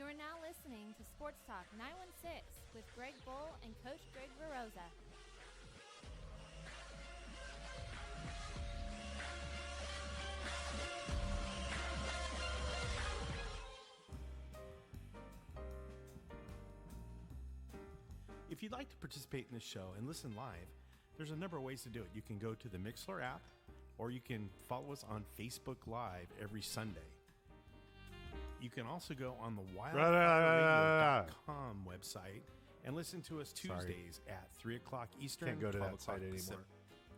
are now listening to Sports Talk 916 with Greg Bull and Coach Greg Veroza. If you'd like to participate in this show and listen live, there's a number of ways to do it. You can go to the Mixlr app, or you can follow us on Facebook Live every Sunday. You can also go on the wildfireradio.com website and listen to us Tuesdays at 3 o'clock Eastern. Can't go to that site Pacific. anymore.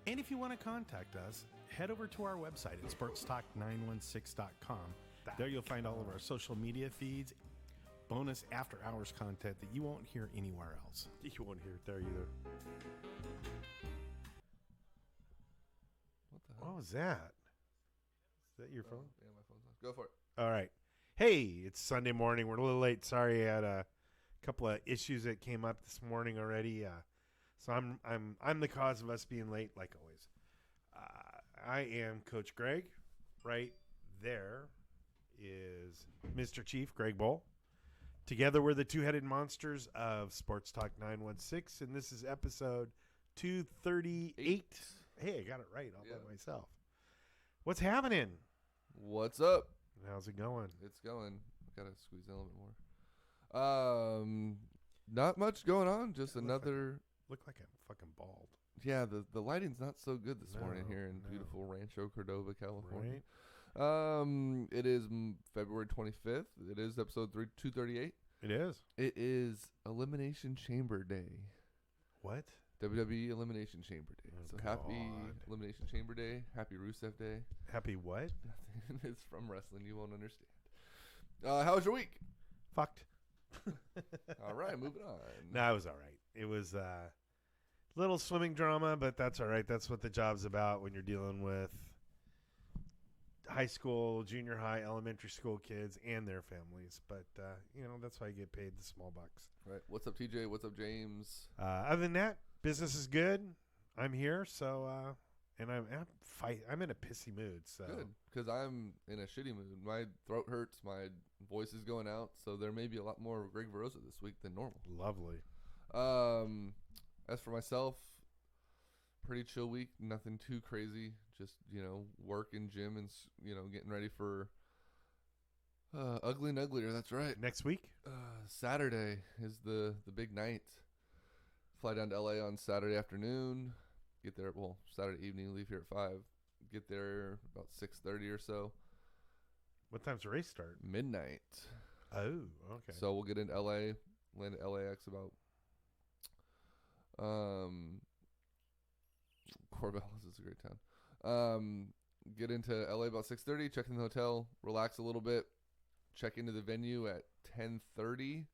And if you want to contact us, head over to our website at sportstalk916.com. There you'll find all of our social media feeds, bonus after-hours content that you won't hear anywhere else. You won't hear it there either. What the hell? What was that? Is that your phone? Yeah, my phone's on. Go for it. All right. Hey, it's Sunday morning. We're a little late. Sorry, I had a couple of issues that came up this morning already. So I'm the cause of us being late, like always. I am Coach Greg. Right there is Mr. Chief, Greg Bull. Together, we're the two-headed monsters of Sports Talk 916, and this is episode 238. Hey, I got it right all by myself. What's happening? What's up? How's it going? It's going. Gotta squeeze in a little bit more. Not much going on. Just another. Look like I'm fucking bald. Yeah, the lighting's not so good this morning here in beautiful Rancho Cordova, California. Right. It is February 25th. It is episode 238. It is. It is Elimination Chamber Day. What? WWE Elimination Chamber Day. Oh, so God. happy Elimination Chamber Day. Happy Rusev Day. Happy what? It's from wrestling. You won't understand. How was your week? Fucked. All right, moving on. No, it was all right. It was a little swimming drama, but that's all right. That's what the job's about when you're dealing with high school, junior high, elementary school kids and their families. But, that's why I get paid the small bucks. Right. What's up, TJ? What's up, James? Other than that, business is good. I'm here, so and I'm in a pissy mood. So good, because I'm in a shitty mood. My throat hurts. My voice is going out. So there may be a lot more Greg Veroza this week than normal. Lovely. As for myself, pretty chill week. Nothing too crazy. Just work and gym and getting ready for Ugly and Uglier. That's right. Next week. Saturday is the big night. Fly down to LA on Saturday afternoon. Get there, Saturday evening, leave here at 5. Get there about 6:30 or so. What time's the race start? Midnight. Oh, okay. So we'll get into LA, land at LAX about Corvallis is a great town. Get into LA about 6:30, check in the hotel, relax a little bit, check into the venue at 10:30.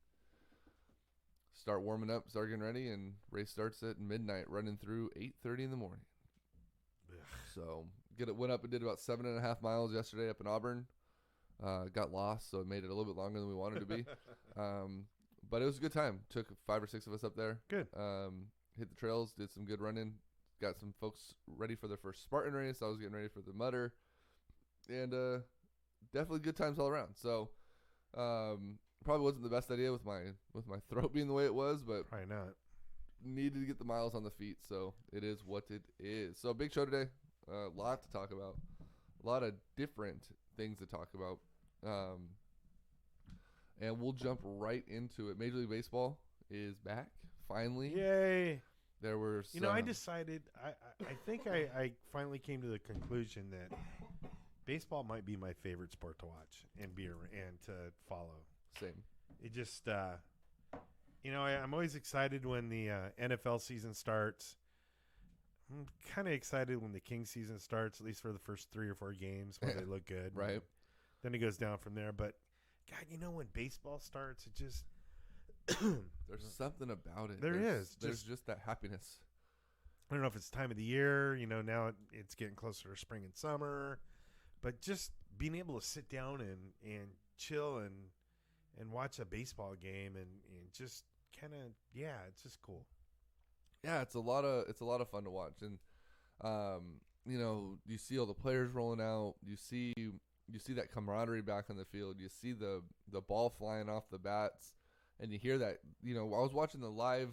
Start warming up, start getting ready, and race starts at midnight, running through 8:30 in the morning. Ugh. So went up and did about 7.5 miles yesterday up in Auburn. Got lost, so it made it a little bit longer than we wanted to be. But it was a good time. Took 5 or 6 of us up there. Good. Hit the trails, did some good running. Got some folks ready for their first Spartan race. I was getting ready for the Mutter. And definitely good times all around. So probably wasn't the best idea with my throat being the way it was, but probably not. Needed to get the miles on the feet, so it is what it is. So big show today. A lot to talk about. A lot of different things to talk about. And we'll jump right into it. Major League Baseball is back, finally. Yay. There were some... I decided, I think I finally came to the conclusion that baseball might be my favorite sport to watch and to follow. Same. It just, I'm always excited when the NFL season starts. I'm kind of excited when the Kings season starts, at least for the first 3 or 4 games where they look good. Right. Then it goes down from there. But, God, when baseball starts, it just... There's something about it. There's just that happiness. I don't know if it's time of the year. Now it's getting closer to spring and summer. But just being able to sit down and chill and watch a baseball game and just kind of, it's just cool. Yeah, it's a lot of fun to watch. And, you see all the players rolling out. You see You see that camaraderie back on the field. You see the ball flying off the bats, and you hear that. I was watching the live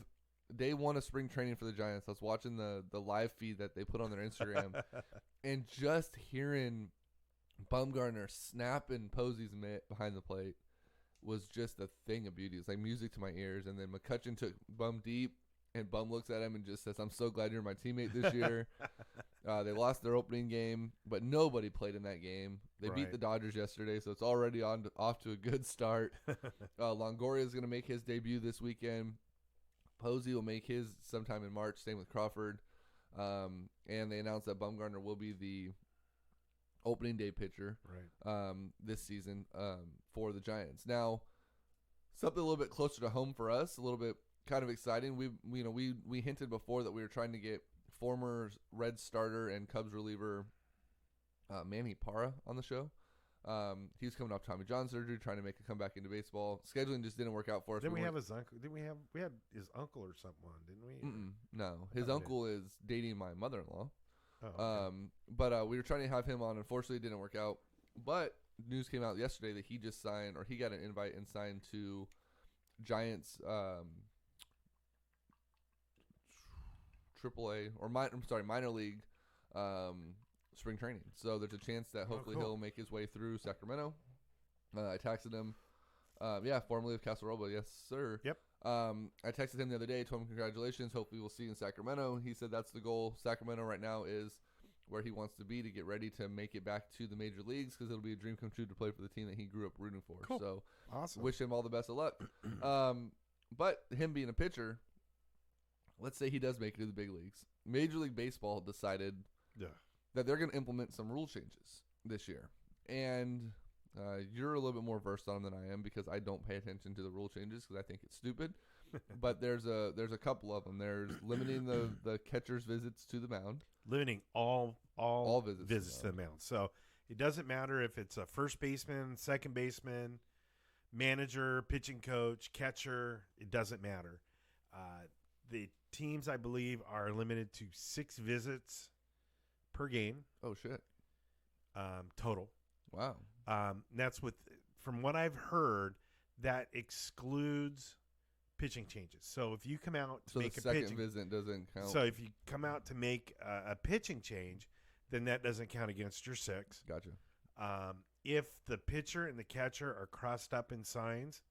day one of spring training for the Giants. I was watching the live feed that they put on their Instagram, and just hearing Bumgarner snapping Posey's mitt behind the plate was just a thing of beauty. It's like music to my ears. And then McCutcheon took Bum deep, and Bum looks at him and just says, "I'm so glad you're my teammate this year." They lost their opening game, but nobody played in that game. They beat the Dodgers yesterday, so it's already off to a good start. Longoria is going to make his debut this weekend. Posey will make his sometime in March. Same with Crawford. And they announced that Bumgarner will be the opening day pitcher this season for the Giants. Now, something a little bit closer to home for us, a little bit kind of exciting. We hinted before that we were trying to get former Reds starter and Cubs reliever Manny Parra on the show. He's coming off Tommy John surgery, trying to make a comeback into baseball. Scheduling just didn't work out for us. Didn't we have his uncle? We had his uncle or something on, didn't we? No, his uncle is dating my mother-in-law. Oh, okay. But we were trying to have him on. Unfortunately, it didn't work out. But news came out yesterday that he just signed, or he got an invite and signed to Giants AAA or minor league spring training. So there's a chance that hopefully he'll make his way through Sacramento. I texted him. Formerly of Castle Robles. Yes, sir. Yep. I texted him the other day, told him congratulations. Hopefully we'll see you in Sacramento. He said that's the goal. Sacramento right now is where he wants to be to get ready to make it back to the major leagues, because it'll be a dream come true to play for the team that he grew up rooting for. Cool. So awesome. Wish him all the best of luck. But him being a pitcher, let's say he does make it to the big leagues. Major League Baseball decided that they're going to implement some rule changes this year. And you're a little bit more versed on them than I am, because I don't pay attention to the rule changes because I think it's stupid. But there's a couple of them. There's limiting the catcher's visits to the mound. Limiting all visits to the mound. So it doesn't matter if it's a first baseman, second baseman, manager, pitching coach, catcher. It doesn't matter. The teams, I believe, are limited to 6 visits per game. Oh, shit. Total. Wow. That's from what I've heard, that excludes pitching changes. So if you come out to make a pitching second visit doesn't count. So if you come out to make a pitching change, then that doesn't count against your 6. Gotcha. If the pitcher and the catcher are crossed up in signs,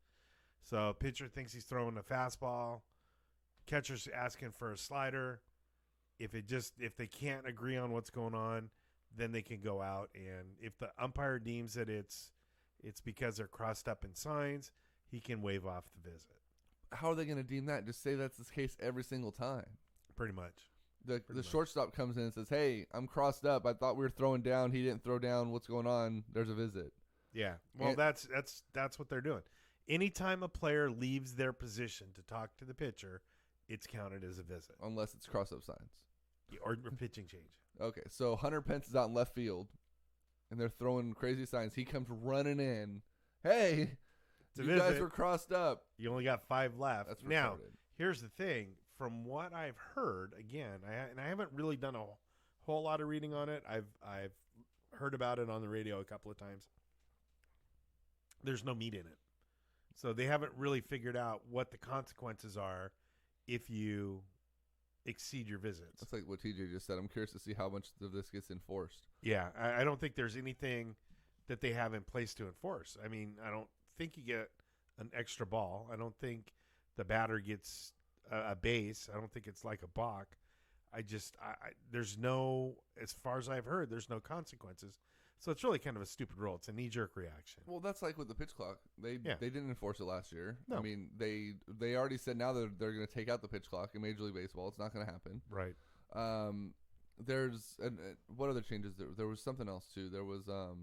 so pitcher thinks he's throwing a fastball, catcher's asking for a slider. If they can't agree on what's going on, then they can go out, and if the umpire deems that it's because they're crossed up in signs, he can waive off the visit. How are they going to deem that? Just say that's the case every single time. Pretty much. The shortstop comes in and says, "Hey, I'm crossed up. I thought we were throwing down. He didn't throw down. What's going on? There's a visit." Yeah. Well, that's what they're doing. Anytime a player leaves their position to talk to the pitcher, it's counted as a visit. Unless it's cross-up signs. Or pitching change. Okay, so Hunter Pence is out in left field, and they're throwing crazy signs. He comes running in. Hey, you guys were crossed up. You only got 5 left. That's retarded. Now, here's the thing. From what I've heard, again, I haven't really done a whole lot of reading on it. I've heard about it on the radio a couple of times. There's no meat in it. So they haven't really figured out what the consequences are if you exceed your visits. That's like what TJ just said. I'm curious to see how much of this gets enforced. Yeah, I don't think there's anything that they have in place to enforce. I mean, I don't think you get an extra ball. I don't think the batter gets a base. I don't think it's like a balk. There's no, as far as I've heard, there's no consequences. So it's really kind of a stupid rule. It's a knee-jerk reaction. Well, that's like with the pitch clock. They didn't enforce it last year. No. I mean, they already said now that they're going to take out the pitch clock in Major League Baseball. It's not going to happen. Right. There's what other changes? There was something else too. There was I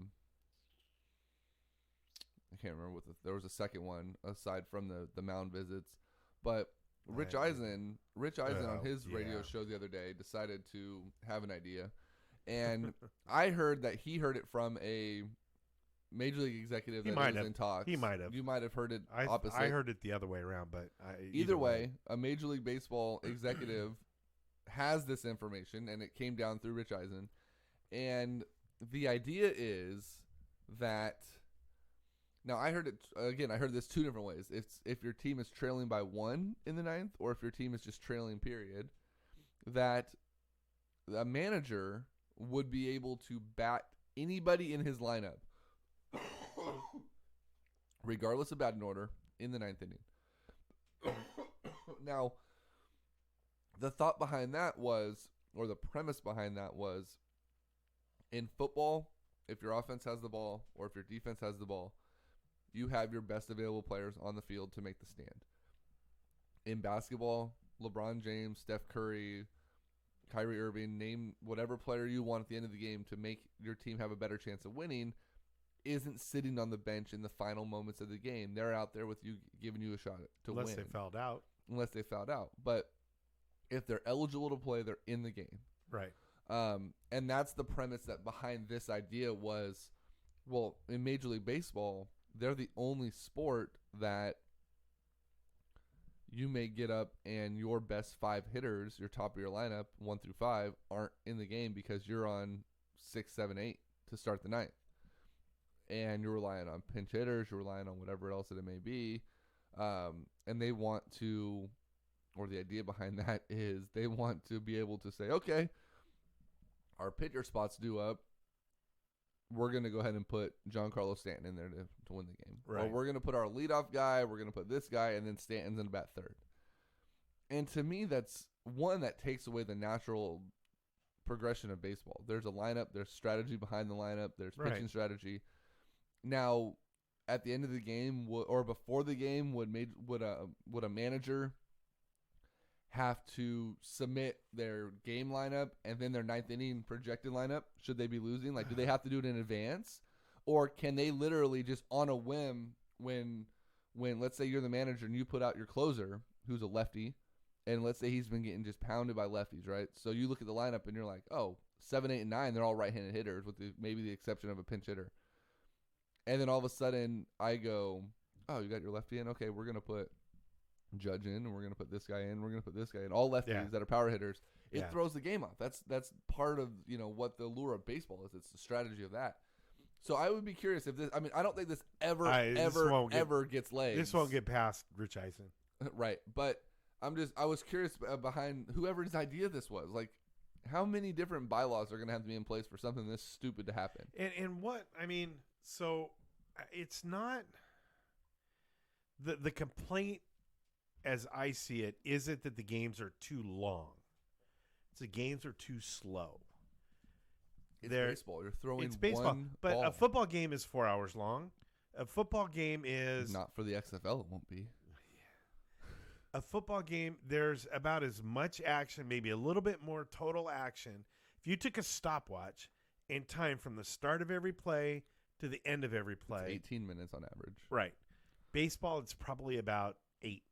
can't remember there was a second one aside from the mound visits, but Rich Eisen on his radio show the other day decided to have an idea. And I heard that he heard it from a Major League executive that was in talks. He might have. You might have heard it opposite. I heard it the other way around, but either way, a Major League Baseball executive has this information, and it came down through Rich Eisen. And the idea is that. Now, I heard it again. I heard this two different ways. It's if your team is trailing by 1 in the 9th, or if your team is just trailing, period, that a manager would be able to bat anybody in his lineup, regardless of batting order, in the 9th inning. Now, the thought behind that was, or the premise behind that was, in football, if your offense has the ball or if your defense has the ball, you have your best available players on the field to make the stand. In basketball, LeBron James, Steph Curry, Kyrie Irving, name whatever player you want at the end of the game to make your team have a better chance of winning, isn't sitting on the bench in the final moments of the game. They're out there with you, giving you a shot to win. Unless they fouled out. Unless they fouled out. But if they're eligible to play, they're in the game. Right. And that's the premise that behind this idea was, well, in Major League Baseball, they're the only sport that you may get up and your best 5 hitters, your top of your lineup, 1 through 5, aren't in the game because you're on 6, 7, 8 to start the 9th. And you're relying on pinch hitters, you're relying on whatever else that it may be. And they want to, or the idea behind that is they want to be able to say, okay, our pitcher spot's due up. We're going to go ahead and put Giancarlo Stanton in there to win the game. Right. Or we're going to put our leadoff guy, we're going to put this guy, and then Stanton's in the bat third. And to me, that's one that takes away the natural progression of baseball. There's a lineup, there's strategy behind the lineup, there's pitching strategy. Now, at the end of the game or before the game, would a manager have to submit their game lineup and then their 9th inning projected lineup should they be losing? Like, do they have to do it in advance? Or can they literally just on a whim, when let's say you're the manager and you put out your closer, who's a lefty, and let's say he's been getting just pounded by lefties, right? So you look at the lineup and you're like, oh, 7, 8, and 9, they're all right-handed hitters with maybe the exception of a pinch hitter. And then all of a sudden I go, oh, you got your lefty in? Okay, we're going to put Judge in, and we're going to put this guy in, we're going to put this guy in, all lefties that are power hitters. It throws the game off. That's part of, what the allure of baseball is. It's the strategy of that. So I would be curious if this, I don't think this ever gets legs. This won't get past Rich Eisen. Right. But I was curious behind whoever's idea this was. Like, how many different bylaws are going to have to be in place for something this stupid to happen? And what, so it's not, the complaint as I see it isn't that the games are too long. It's the games are too slow. It's baseball. You're throwing It's baseball. one But ball. a football game is 4 hours long. A football game is... Not for the XFL, it won't be. A football game, there's about as much action, maybe a little bit more total action. If you took a stopwatch and time from the start of every play to the end of every play... It's 18 minutes on average. Right. Baseball, it's probably about 8.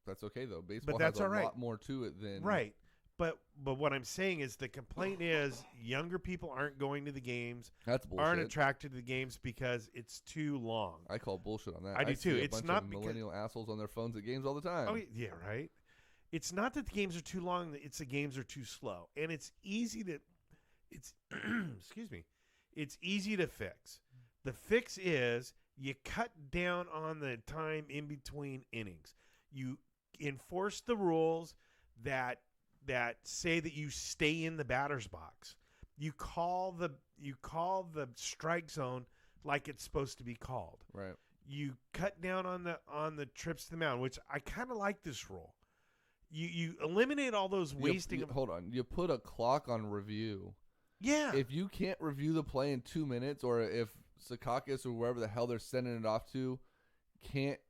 That's okay, though. Baseball that's has a all right. lot more to it than... Right. But what I'm saying is the complaint is younger people aren't going to the games, That's bullshit. aren't attracted to the games because it's too long. I call bullshit on that. I do too. See a It's bunch not of because- millennial assholes on their phones at games all the time. Oh, yeah, right. It's not that the games are too long, it's the games are too slow. And it's easy to excuse me. It's easy to fix. The fix is you cut down on the time in between innings. You enforce the rules that say that you stay in the batter's box. You call the strike zone like it's supposed to be called. Right. You cut down on the trips to the mound, which I kind of like this rule. You eliminate all those wasting of... Hold on. You put a clock on review. Yeah. If you can't review the play in 2 minutes, or if Secaucus or whoever the hell they're sending it off to can't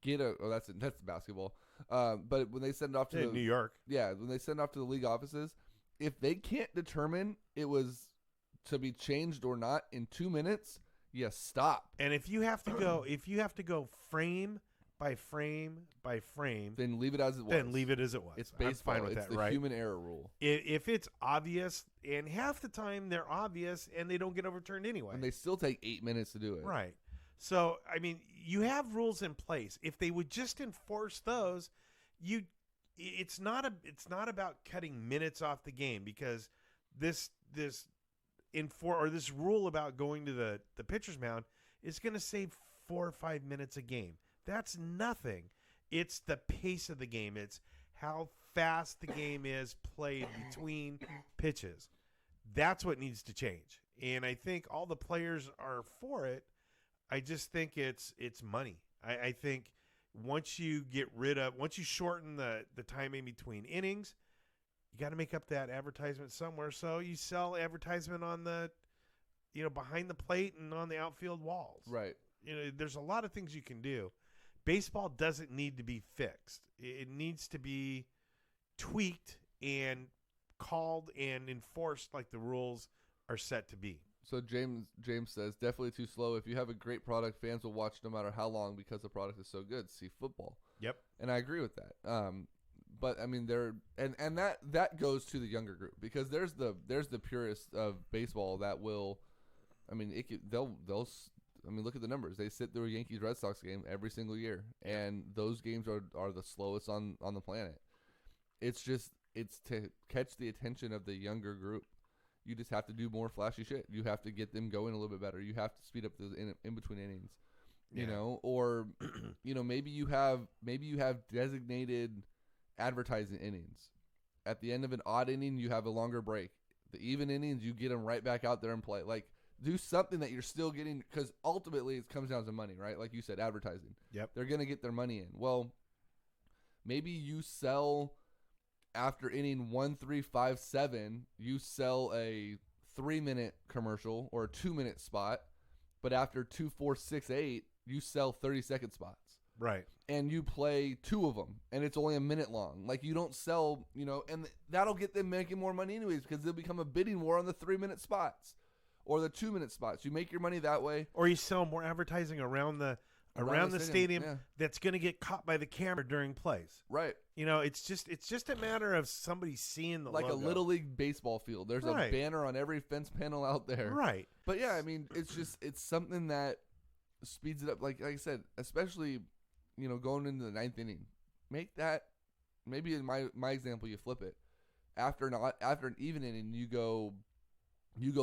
get a... Oh, that's basketball. But when they send it off to New York. Yeah, when they send it off to the league offices, if they can't determine it was to be changed or not in 2 minutes, you stop. And if you have to go frame by frame by frame, then leave it as it was. Then leave it as it was. It's baseball. I'm fine with it's that, the right? human error rule. If it's obvious, and half the time they're obvious and they don't get overturned anyway. And they still take 8 minutes to do it. Right. So, you have rules in place. If they would just enforce those, it's not about cutting minutes off the game, because this or this rule about going to the pitcher's mound is going to save 4 or 5 minutes a game. That's nothing. It's the pace of the game. It's how fast the game is played between pitches. That's what needs to change. And I think all the players are for it. I just think it's money. I think once you shorten the time in between innings, you got to make up that advertisement somewhere. So you sell advertisement on the, behind the plate and on the outfield walls. Right. There's a lot of things you can do. Baseball doesn't need to be fixed. It needs to be tweaked and called and enforced like the rules are set to be. So James says, definitely too slow. If you have a great product, fans will watch no matter how long because the product is so good. See football. Yep. And I agree with that. But I mean, that goes to the younger group, because there's the purists of baseball that will, I mean, look at the numbers. They sit through a Yankees Red Sox game every single year, and those games are the slowest on the planet. It's to catch the attention of the younger group. You just have to do more flashy shit. You have to get them going a little bit better. You have to speed up the in between innings, or maybe you have designated advertising innings. At the end of an odd inning, you have a longer break. The even innings, you get them right back out there and play. Like, do something that you're still getting, because ultimately it comes down to money, right? Like you said, advertising. Yep. They're going to get their money in. Well, maybe you sell, after inning 1, 3, 5, 7, you sell a 3-minute commercial or a 2-minute spot, but after 2, 4, 6, 8, you sell 30-second spots. Right. And you play 2 of them, and it's only a minute long. Like, you don't sell, and that'll get them making more money anyways, because they'll become a bidding war on the 3-minute spots or the 2-minute spots. You make your money that way. Or you sell more advertising around the stadium that's going to get caught by the camera during plays. Right. It's just a matter of somebody seeing the logo. A Little League baseball field. There's right. a banner on every fence panel out there. Right. But yeah, I mean, it's something that speeds it up. Like I said, especially, going into the 9th inning, make that, maybe in my example, you flip it. After an even inning, you go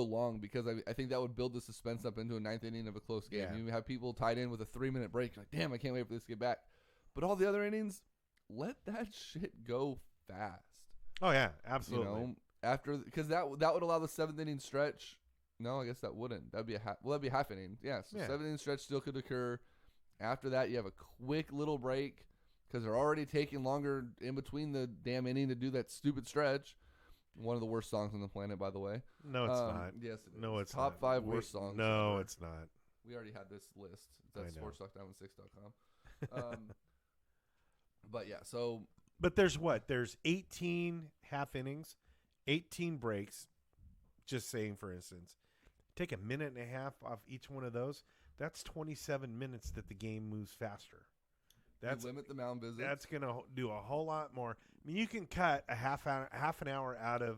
long, because I think that would build the suspense up into a 9th inning of a close game. Yeah. You have people tied in with a 3-minute break. You're like, damn, I can't wait for this to get back. But all the other innings, let that shit go fast. Oh yeah, absolutely. Because that would allow the 7th inning stretch. No, I guess that wouldn't. That'd be a half inning. Yeah, so 7th inning stretch still could occur. After that, you have a quick little break, because they're already taking longer in between the damn inning to do that stupid stretch. One of the worst songs on the planet, by the way. No, it's not. Yes, it is. No, it's Top not. 5 worst songs. No, it's not. We already had this list. It's at sportstalk916.com. But yeah, so. But there's 18 half innings, 18 breaks. Just saying, for instance, take a minute and a half off each one of those. That's 27 minutes that the game moves faster. You limit the mound visits. That's going to do a whole lot more. I mean, you can cut a half an hour out of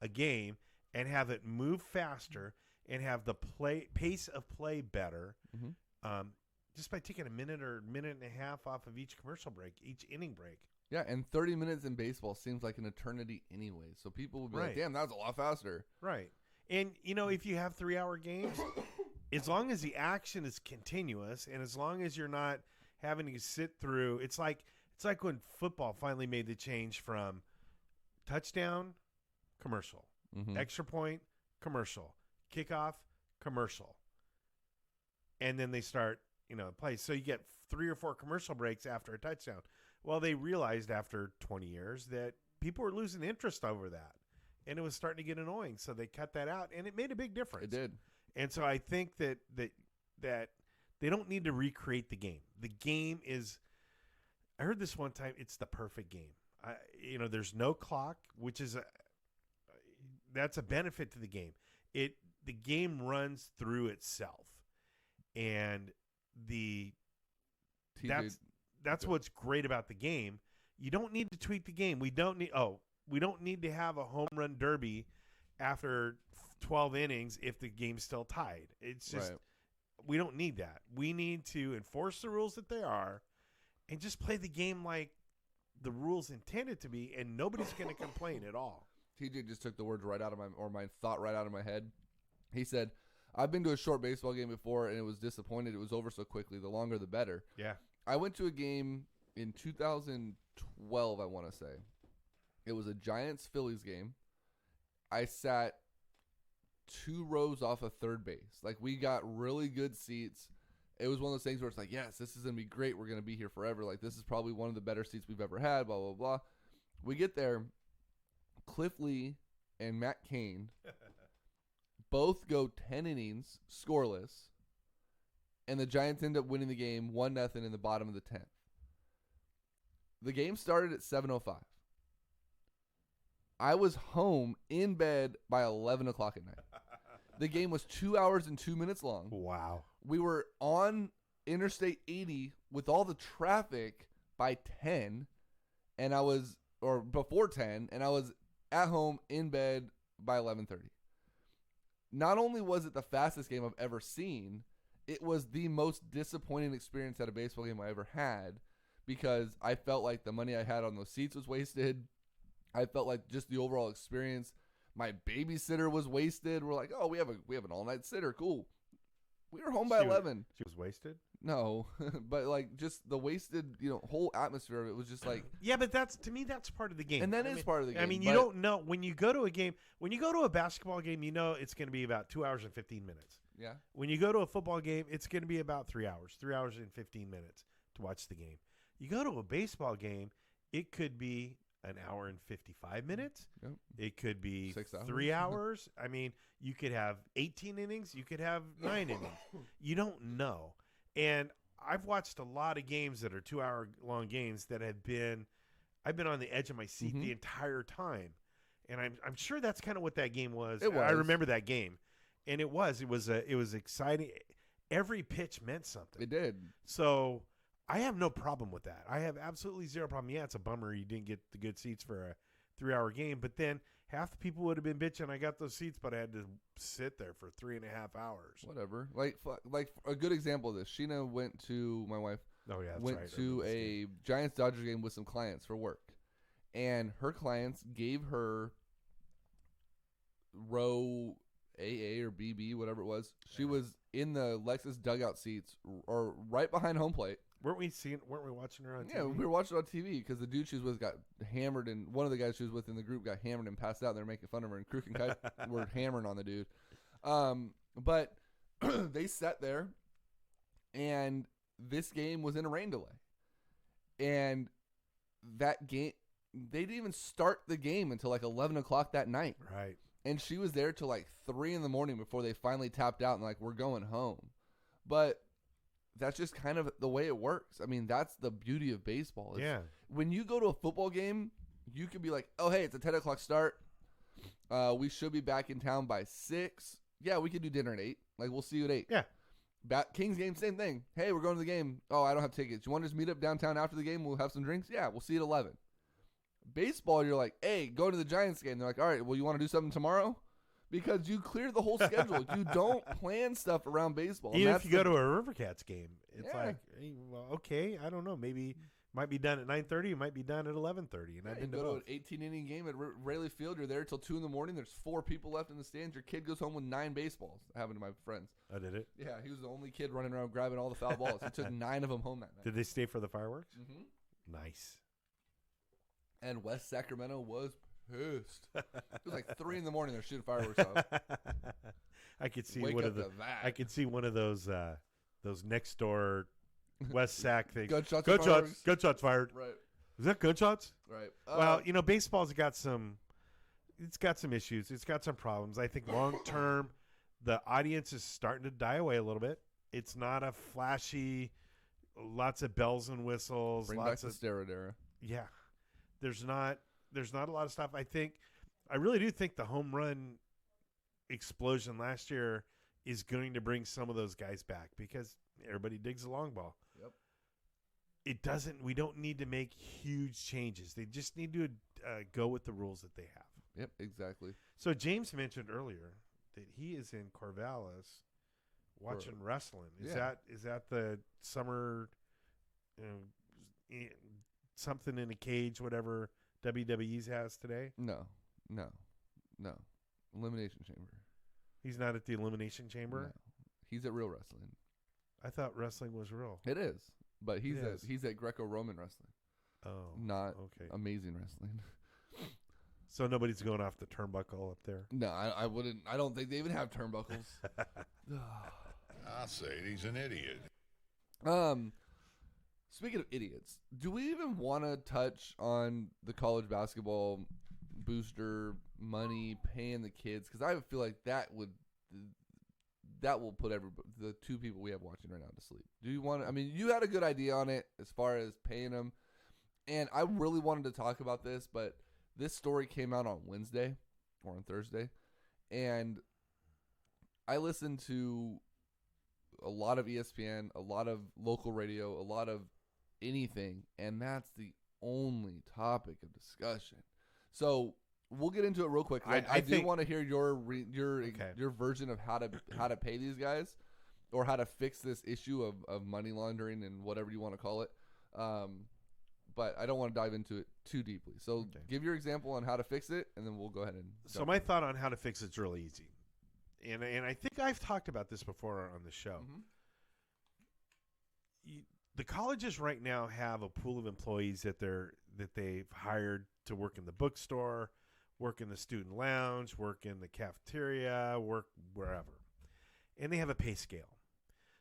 a game and have it move faster and have the pace of play better, just by taking a minute or minute and a half off of each commercial break, each inning break. Yeah, and 30 minutes in baseball seems like an eternity anyway. So people will be like, damn, that was a lot faster. Right. And, if you have 3-hour games, as long as the action is continuous and as long as you're not having to sit through, it's like when football finally made the change from touchdown, commercial, extra point, commercial, kickoff, commercial. And then they start, play. So you get 3 or 4 commercial breaks after a touchdown. Well, they realized after 20 years that people were losing interest over that. And it was starting to get annoying. So they cut that out, and it made a big difference. It did. And so I think that they don't need to recreate the game. The game is, I heard this one time, it's the perfect game. There's no clock, which is that's a benefit to the game. The game runs through itself, and that's what's great about the game. You don't need to tweak the game. We don't need to have a home run derby after 12 innings if the game's still tied. It's just we don't need that. We need to enforce the rules that they are and just play the game like the rules intended to be, and nobody's going to complain at all. TJ just took the words right out of my thought right out of my head. He said, I've been to a short baseball game before, and it was disappointed. It was over so quickly. The longer, the better. Yeah. I went to a game in 2012, I want to say. It was a Giants-Phillies game. I sat 2 rows off of third base. Like, we got really good seats. It was one of those things where it's like, yes, this is going to be great. We're going to be here forever. Like, this is probably one of the better seats we've ever had, blah, blah, blah. We get there. Cliff Lee and Matt Cain both go 10 innings, scoreless, and the Giants end up winning the game 1-0 in the bottom of the 10th. The game started at 7:05. I was home in bed by 11 o'clock at night. The game was 2 hours and 2 minutes long. Wow. We were on Interstate 80 with all the traffic by 10, or before 10, and I was at home in bed by 11:30. Not only was it the fastest game I've ever seen, it was the most disappointing experience at a baseball game I ever had because I felt like the money I had on those seats was wasted. I felt like just the overall experience. My babysitter was wasted. We're like, oh, we have an all-night sitter. Cool. We were home by 11. She was wasted? No, but like just the wasted, whole atmosphere of it was just like. Yeah, but to me, that's part of the game. And that is part of the game. I mean, you don't know when you go to a game, when you go to a basketball game, you know it's going to be about 2 hours and 15 minutes. Yeah. When you go to a football game, it's going to be about 3 hours and 15 minutes to watch the game. You go to a baseball game, it could be an hour and 55 minutes. Yep. It could be 6 hours. 3 hours. I mean, you could have 18 innings. You could have 9 innings. You don't know. And I've watched a lot of games that are 2 hour long games that I've been on the edge of my seat the entire time. And I'm sure that's kind of what that game was. It was. I remember that game. And it was exciting. Every pitch meant something. It did. So I have no problem with that. I have absolutely zero problem. Yeah, it's a bummer you didn't get the good seats for a 3 hour game, but then half the people would have been bitching. I got those seats, but I had to sit there for 3.5 hours. Whatever. Like a good example of this. Sheena went to, my wife, Oh yeah, that's went right. to a Giants-Dodgers game with some clients for work. And her clients gave her row AA or BB, whatever it was. She was in the Lexus dugout seats or right behind home plate. Weren't we watching her on TV? Yeah, we were watching it on TV because the dude she was with got hammered, and one of the guys she was with in the group got hammered and passed out. They're making fun of her, and Crook and Kite were hammering on the dude. But they sat there, and this game was in a rain delay. And that game, they didn't even start the game until like 11 o'clock that night. Right. And she was there till like 3 in the morning before they finally tapped out and like, we're going home. But that's just kind of the way it works. I mean, that's the beauty of baseball. Yeah. When you go to a football game, you can be like, oh, hey, it's a 10 o'clock start. We should be back in town by 6. Yeah, we could do dinner at 8. Like, we'll see you at 8. Yeah. Kings game, same thing. Hey, we're going to the game. Oh, I don't have tickets. You want to just meet up downtown after the game? We'll have some drinks? Yeah, we'll see you at 11. Baseball, you're like, hey, go to the Giants game. They're like, all right, well, you want to do something tomorrow? Because you clear the whole schedule. You don't plan stuff around baseball. Even if you go to a Rivercats game, it's Yeah. like, hey, well, okay, I don't know. Maybe might be done at 9:30. It might be done at 11:30. And Yeah, I've you been to go to both. an 18-inning game at Rayleigh Field. You're there till 2 in the morning. There's 4 people left in the stands. Your kid goes home with 9 baseballs. That happened to my friends. Oh, did it? Yeah, he was the only kid running around grabbing all the foul balls. He took 9 of them home that night. Did they stay for the fireworks? Mm-hmm. Nice. And West Sacramento was pissed. It was like 3 in the morning. They're shooting fireworks off. I could see Wake one up of the. to that. I could see one of those next door West Sac things. Gunshots. Gunshots fired. Right. Is that gunshots? Right. Well, baseball's got some. It's got some issues. It's got some problems. I think long term, the audience is starting to die away a little bit. It's not a flashy, lots of bells and whistles. Bring lots back of the steroid era. Yeah, there's not a lot of stuff. I really do think the home run explosion last year is going to bring some of those guys back because everybody digs the long ball. Yep. We don't need to make huge changes. They just need to go with the rules that they have. Yep, exactly. So James mentioned earlier that he is in Corvallis watching wrestling. Is that the summer something in a cage, whatever WWE's has today? No. Elimination Chamber. He's not at the Elimination Chamber? No. He's at Real Wrestling. I thought wrestling was real. It is, but he's It is. he's at Greco-Roman wrestling, Oh. not Okay. Amazing Wrestling. So nobody's going off the turnbuckle up there? No, I wouldn't. I don't think they even have turnbuckles. I say he's an idiot. Speaking of idiots, do we even want to touch on the college basketball booster money paying the kids? Because I feel like that will put the two people we have watching right now to sleep. Do you want to? I mean, you had a good idea on it as far as paying them, and I really wanted to talk about this, but this story came out on Wednesday or on Thursday, and I listened to a lot of ESPN, a lot of local radio, a lot of anything, and that's the only topic of discussion. So we'll get into it real quick. I do want to hear your version of how to pay these guys, or how to fix this issue of money laundering and whatever you want to call it. But I don't want to dive into it too deeply. So give your example on how to fix it, and then we'll go ahead and. So my thought on how to fix it's really easy, and I think I've talked about this before on the show. Mm-hmm. The colleges right now have a pool of employees that they've hired to work in the bookstore, work in the student lounge, work in the cafeteria, work wherever, and they have a pay scale.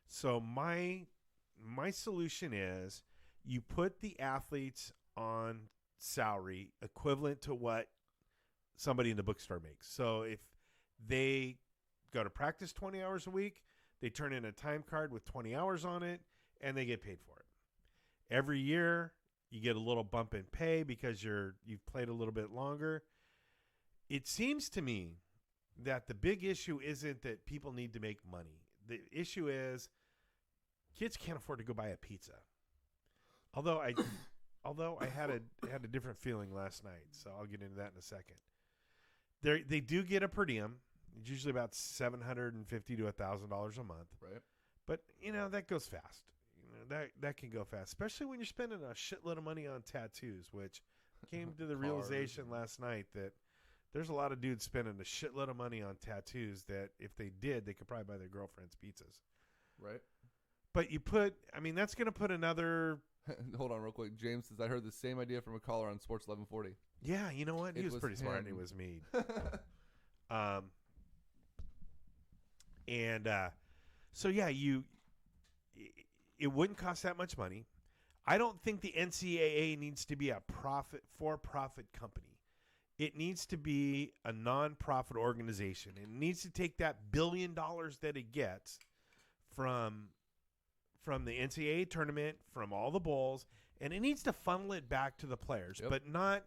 So my solution is you put the athletes on salary equivalent to what somebody in the bookstore makes. So if they go to practice 20 hours a week, they turn in a time card with 20 hours on it, and they get paid for it. Every year, you get a little bump in pay because you've played a little bit longer. It seems to me that the big issue isn't that people need to make money. The issue is kids can't afford to go buy a pizza. Although I had a different feeling last night, so I'll get into that in a second. They do get a per diem. It's usually about $750 to $1,000 a month. Right. But that goes fast. That can go fast, especially when you're spending a shitload of money on tattoos, which came to the realization last night that there's a lot of dudes spending a shitload of money on tattoos that if they did, they could probably buy their girlfriend's pizzas. Right. But that's going to put another. Hold on real quick. James says, I heard the same idea from a caller on Sports 1140. Yeah, you know what? He was pretty smart. him. It was me. So yeah, it wouldn't cost that much money. I don't think the NCAA needs to be a for-profit company. It needs to be a non-profit organization. It needs to take that $1 billion that it gets from the NCAA tournament, from all the bowls, and it needs to funnel it back to the players, but not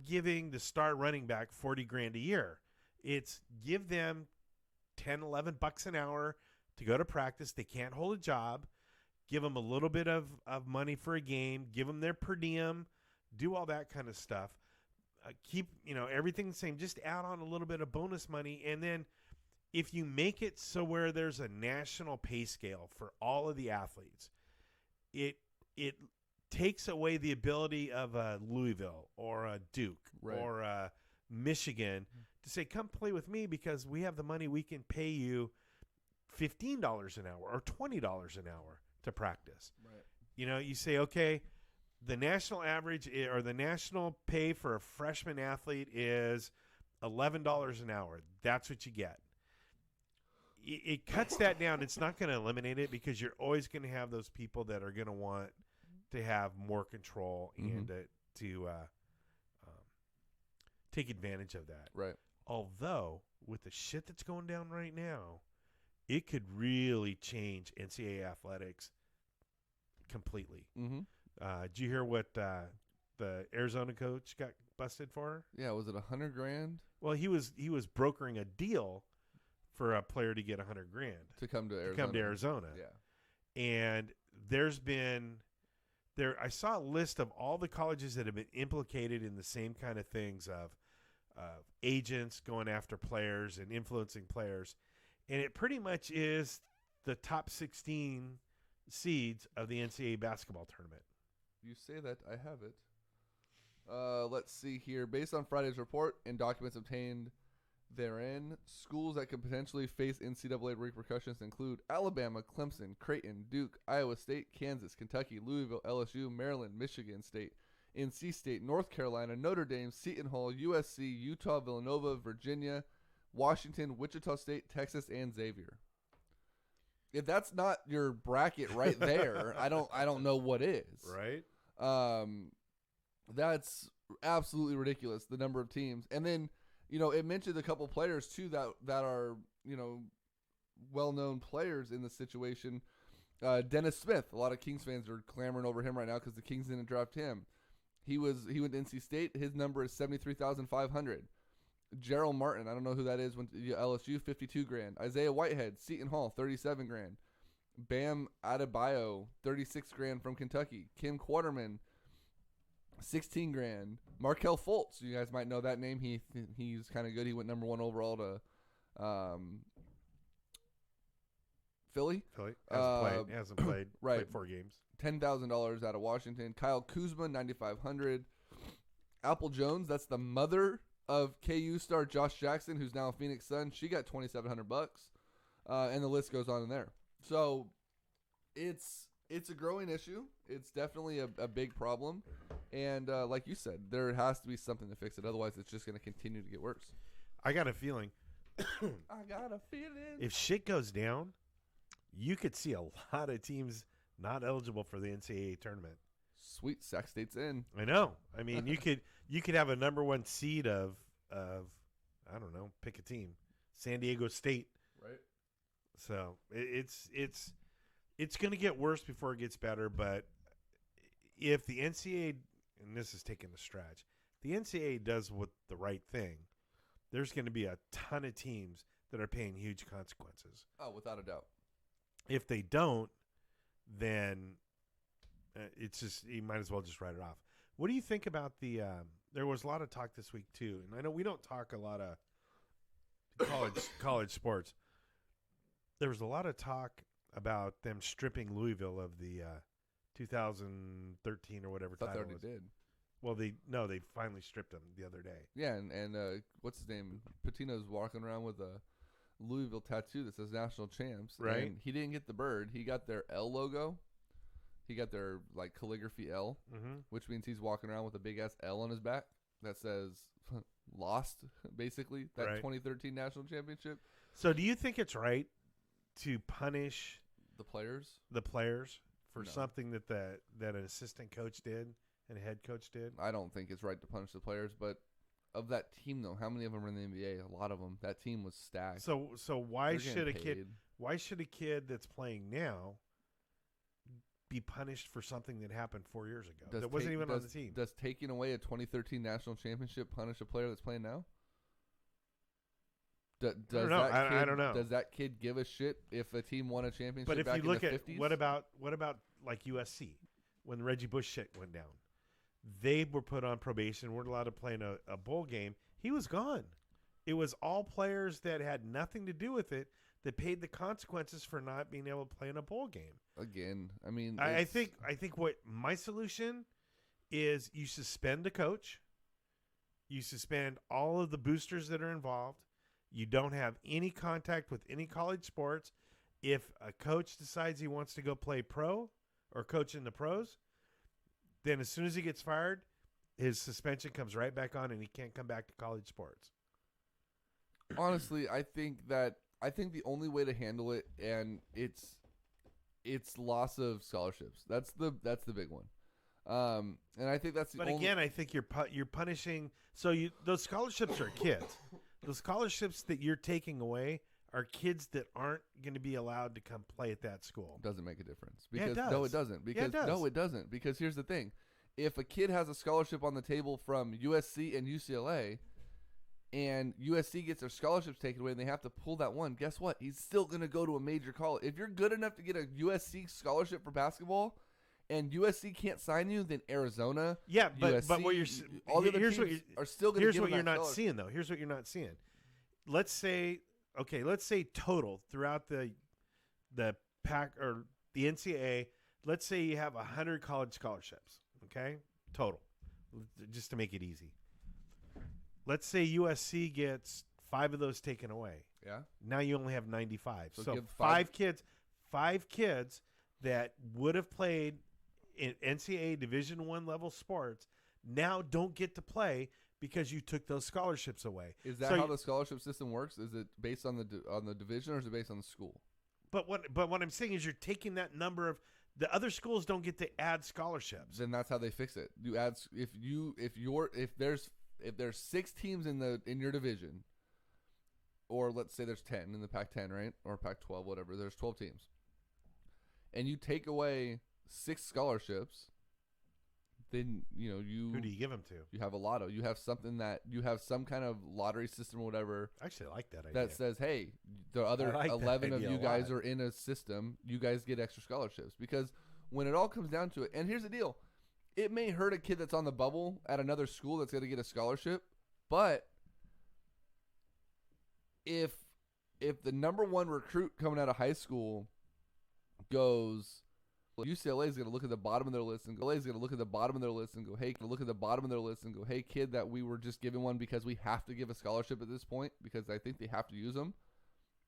giving the star running back $40,000 a year. It's give them $10-11 an hour to go to practice. They can't hold a job. Give them a little bit of money for a game. Give them their per diem. Do all that kind of stuff. Keep everything the same. Just add on a little bit of bonus money, and then if you make it so where there's a national pay scale for all of the athletes, it takes away the ability of a Louisville or a Duke or a Michigan to say, come play with me because we have the money. We can pay you $15 an hour or $20 an hour to practice. Right. You say, okay, the national average or the national pay for a freshman athlete is $11 an hour. That's what you get. It cuts that down. It's not going to eliminate it because you're always going to have those people that are going to want to have more control and to take advantage of that. Right. Although, with the shit that's going down right now, it could really change NCAA athletics completely. Mm-hmm. Did you hear what the Arizona coach got busted for? Yeah, was it $100,000? Well, he was brokering a deal for a player to get $100,000 to come to Arizona. Yeah, and I saw a list of all the colleges that have been implicated in the same kind of things of agents going after players and influencing players, and it pretty much is the top 16 seeds of the NCAA basketball tournament. You say that, I have it. Let's see here. Based on Friday's report and documents obtained Therein, schools that could potentially face NCAA repercussions include Alabama, Clemson, Creighton, Duke, Iowa State, Kansas, Kentucky, Louisville, LSU, Maryland, Michigan State, NC State, North Carolina, Notre Dame, Seton Hall, USC, Utah, Villanova, Virginia, Washington, Wichita State, Texas, and Xavier. If that's not your bracket right there, I don't know what is. Right. That's absolutely ridiculous, the number of teams. And then, it mentioned a couple players too that are, well-known players in the situation. Dennis Smith, a lot of Kings fans are clamoring over him right now because the Kings didn't draft him. He went to NC State. His number is 73,500. Gerald Martin, I don't know who that is. Went to LSU, $52,000. Isaiah Whitehead, Seton Hall, $37,000. Bam Adebayo, $36,000 from Kentucky. Kim Quarterman, $16,000. Markelle Fultz, you guys might know that name. He's kind of good. He went number 1 overall to Philly. Hasn't played. Right. Played 4 games. $10,000 out of Washington. Kyle Kuzma, $9,500. Apple Jones, that's the mother of KU star Josh Jackson, who's now a Phoenix Sun. She got $2,700. And the list goes on in there. So it's a growing issue. It's definitely a big problem. And like you said, there has to be something to fix it. Otherwise, it's just going to continue to get worse. I got a feeling. If shit goes down, you could see a lot of teams not eligible for the NCAA tournament. Sweet, Sac State's in. I know. I mean, you could have a number 1 seed of I don't know, pick a team, San Diego State. Right. So it's going to get worse before it gets better. But if the NCAA, and this is taking a stretch, the NCAA does the right thing, there's going to be a ton of teams that are paying huge consequences. Oh, without a doubt. If they don't, then it's just, you might as well just write it off. What do you think about the there was a lot of talk this week too, and I know we don't talk a lot of college sports. There was a lot of talk about them stripping Louisville of the 2013 or whatever I thought they title already was. did. Well, they finally stripped them the other day. Yeah, and what's his name? Patino's walking around with a Louisville tattoo that says National Champs. Right. And he didn't get the bird. He got their L logo. He got their calligraphy L, which means he's walking around with a big ass L on his back that says "lost," basically. That 2013 national championship. So, do you think it's right to punish the players for something that an assistant coach did and a head coach did? I don't think it's right to punish the players, but of that team though, how many of them are in the NBA? A lot of them. That team was stacked. So why should paid. Why should a kid that's playing now be punished for something that happened 4 years ago that wasn't even on the team? Does taking away a 2013 national championship punish a player that's playing now? I don't know. Does that kid give a shit if a team won a championship? But if back you look in the at 50s? what about like USC when the Reggie Bush shit went down, they were put on probation, weren't allowed to play in a bowl game. He was gone. It was all players that had nothing to do with it that paid the consequences for not being able to play in a bowl game. Again, I mean, I think what my solution is, you suspend a coach, you suspend all of the boosters that are involved. You don't have any contact with any college sports. If a coach decides he wants to go play pro or coach in the pros, then as soon as he gets fired, his suspension comes right back on and he can't come back to college sports. Honestly, I think the only way to handle it, and it's loss of scholarships. That's the big one. And I think that's the. But again, I think you're punishing. So those scholarships are kids. Those scholarships that you're taking away are kids that aren't going to be allowed to come play at that school. Doesn't make a difference. Yeah, it does. No, it doesn't. Because Yeah, it does. No, it doesn't. Because here's the thing: if a kid has a scholarship on the table from USC and UCLA, and USC gets their scholarships taken away, and they have to pull that one, guess what? He's still going to go to a major college. If you're good enough to get a USC scholarship for basketball, and USC can't sign you, then Arizona, Yeah, but USC, what you're all the other here's what teams are still going to. Here's what you're not seeing though. Here's what you're not seeing. Let's say total throughout the pack or the NCAA. Let's say you have 100 college scholarships. Okay, total, just to make it easy. Let's say USC gets 5 of those taken away. Yeah. Now you only have 95. So So give five kids that would have played in NCAA Division I level sports now don't get to play because you took those scholarships away. Is that how the scholarship system works? Is it based on the division, or is it based on the school? But what I'm saying is you're taking that number of the other schools don't get to add scholarships. Then that's how they fix it. You add if there's 6 teams in your division, or let's say there's 10 in the Pac-10, right? Or Pac-12, whatever. There's 12 teams. And you take away 6 scholarships, then who do you give them to? You have a lotto. You have some kind of lottery system or whatever. I actually like that idea. That says, hey, the other 11 of you guys are in a system. You guys get extra scholarships. Because when it all comes down to it, and here's the deal, it may hurt a kid that's on the bubble at another school that's going to get a scholarship, but if the number 1 recruit coming out of high school goes, UCLA is going to look at the bottom of their list and go, hey, kid that we were just giving one because we have to give a scholarship at this point because I think they have to use them.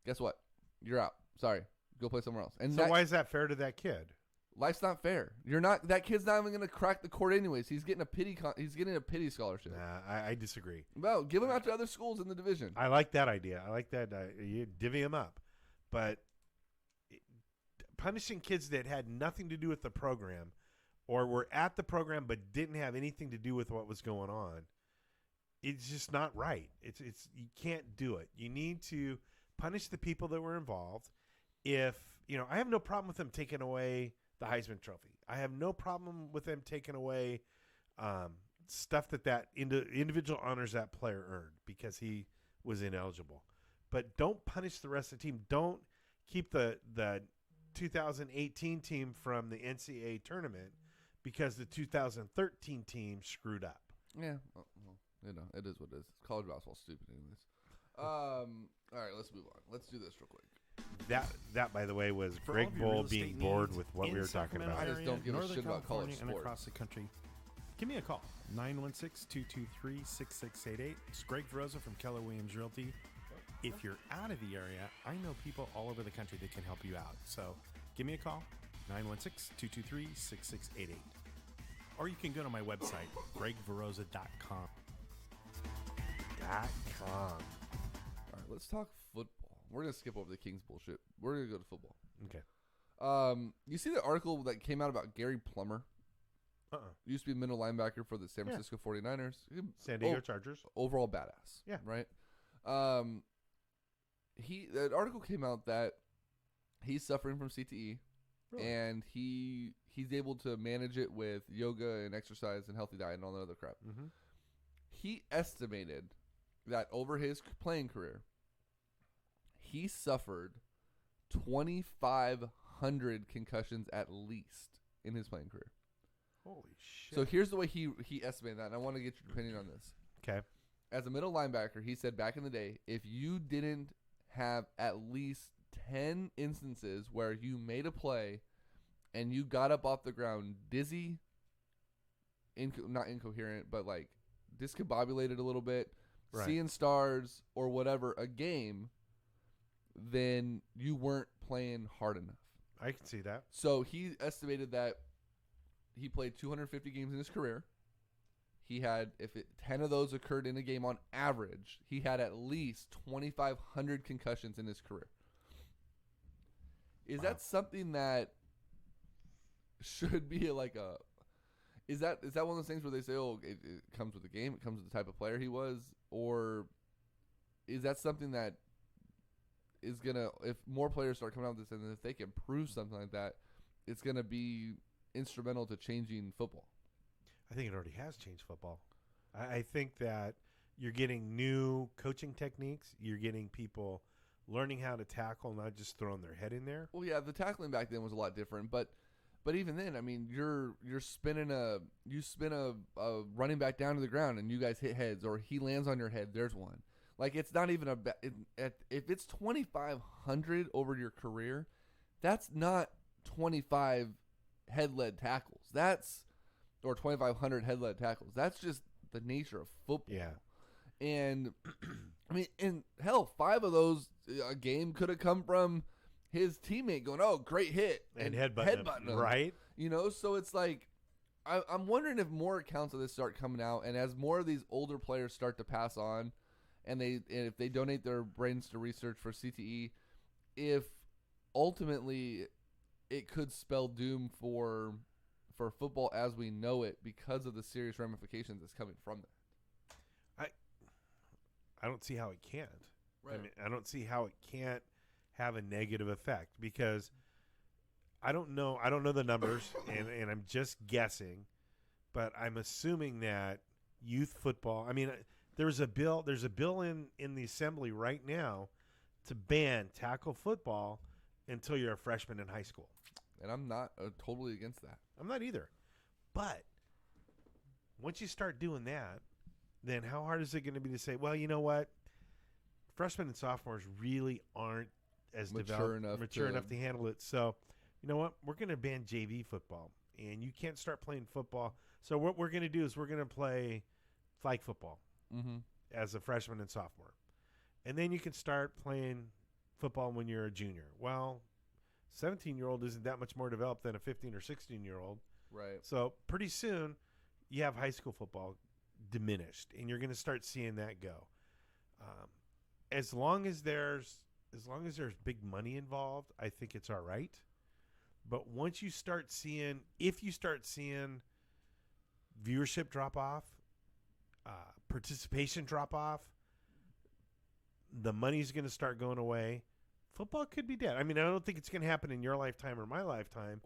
Guess what? You're out. Sorry. Go play somewhere else. And so why is that fair to that kid? Life's not fair. That kid's not even going to crack the court anyways. He's getting a pity scholarship. Nah, I disagree. Well, give him out to other schools in the division. I like that idea. I like that. You divvy them up. But punishing kids that had nothing to do with the program or were at the program but didn't have anything to do with what was going on, it's just not right. It's you can't do it. You need to punish the people that were involved. I have no problem with them taking away the Heisman Trophy. I have no problem with them taking away stuff that individual honors that player earned because he was ineligible. But don't punish the rest of the team. Don't keep the 2018 team from the NCAA tournament because the 2013 team screwed up. Yeah, well, it is what it is. College basketball's stupid anyways. All right, let's move on. Let's do this real quick. That by the way, was For Greg all of your Bull real being estate bored needs with what in we were talking Sacramento about. I just area, don't give a Northern shit about college California and sports. across the country. Give me a call, 916-223-6688. It's Greg Veroza from Keller Williams Realty. If you're out of the area, I know people all over the country that can help you out. So give me a call, 916-223-6688. Or you can go to my website, gregveroza.com. All right, let's talk football. We're going to skip over the Kings bullshit. We're going to go to football. Okay. You see the article that came out about Gary Plummer? Used to be middle linebacker for the San Francisco 49ers. San Diego Chargers. Overall badass. Yeah. Right? That article came out that he's suffering from CTE. Really? And he's able to manage it with yoga and exercise and healthy diet and all that other crap. Mm-hmm. He estimated that over his playing career, he suffered 2,500 concussions at least in his playing career. Holy shit. So here's the way he estimated that, and I want to get your opinion on this. Okay. As a middle linebacker, he said back in the day, if you didn't have at least 10 instances where you made a play and you got up off the ground dizzy, not incoherent, but like discombobulated a little bit, Right. seeing stars or whatever, a game, then you weren't playing hard enough. I can see that. So he estimated that he played 250 games in his career. He had, 10 of those occurred in a game on average, he had at least 2,500 concussions in his career. Is that something that should be like a... Is that one of those things where they say, oh, it comes with the game, it comes with the type of player he was? Or is that something that is going to... If more players start coming out with this and if they can prove something like that, it's going to be instrumental to changing football? I think it already has changed football. I think that you're getting new coaching techniques. You're getting people learning how to tackle, not just throwing their head in there. Well, yeah, the tackling back then was a lot different, but even then, I mean, you're spinning a running back down to the ground and you guys hit heads, or he lands on your head. There's one. Like, it's not even if it's 2,500 over your career, that's not 25 head-led tackles. Or 2,500 head-led tackles. That's just the nature of football. Yeah. And I mean, and hell, 5 of those a game could have come from his teammate going, "Oh, great hit," and headbutting him, right? You know, so it's like I'm wondering if more accounts of this start coming out, and as more of these older players start to pass on, and if they donate their brains to research for CTE, if ultimately it could spell doom for football as we know it because of the serious ramifications that's coming from that. I don't see how it can't. Right. I mean, I don't see how it can't have a negative effect because I don't know the numbers and I'm just guessing, but I'm assuming that youth football, I mean, there's a bill in the assembly right now to ban tackle football until you're a freshman in high school. And I'm not totally against that. I'm not either. But once you start doing that, then how hard is it going to be to say, well, you know what? Freshmen and sophomores really aren't as mature enough to handle it. So, you know what? We're going to ban JV football, and you can't start playing football. So what we're going to do is we're going to play flag football as a freshman and sophomore. And then you can start playing football when you're a junior. Well, 17-year-old isn't that much more developed than a 15 or 16-year-old. Right. So pretty soon you have high school football diminished, and you're going to start seeing that go. As long as there's big money involved, I think it's all right. But once you start seeing, if you start seeing viewership drop off, participation drop off, the money's going to start going away. Football could be dead. I mean, I don't think it's going to happen in your lifetime or my lifetime,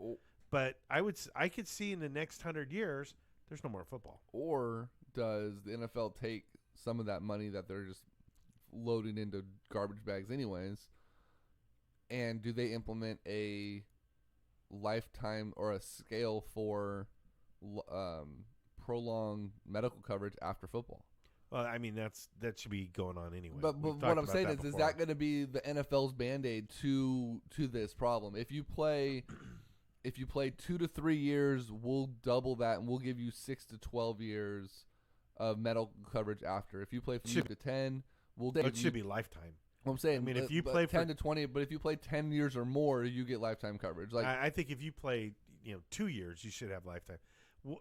but I could see in the next 100 years, there's no more football. Or does the NFL take some of that money that they're just loading into garbage bags anyways, and do they implement a lifetime or a scale for prolonged medical coverage after football? Well, I mean, that should be going on anyway. But what I'm saying is that going to be the NFL's Band-Aid to this problem? If you play 2 to 3 years, we'll double that, and we'll give you 6 to 12 years of medical coverage after. If you play from 8 to 10, we'll give you... It should be lifetime. What I'm saying, I mean, if you play 10 to 20, but if you play 10 years or more, you get lifetime coverage. Like I think if you play 2 years, you should have lifetime.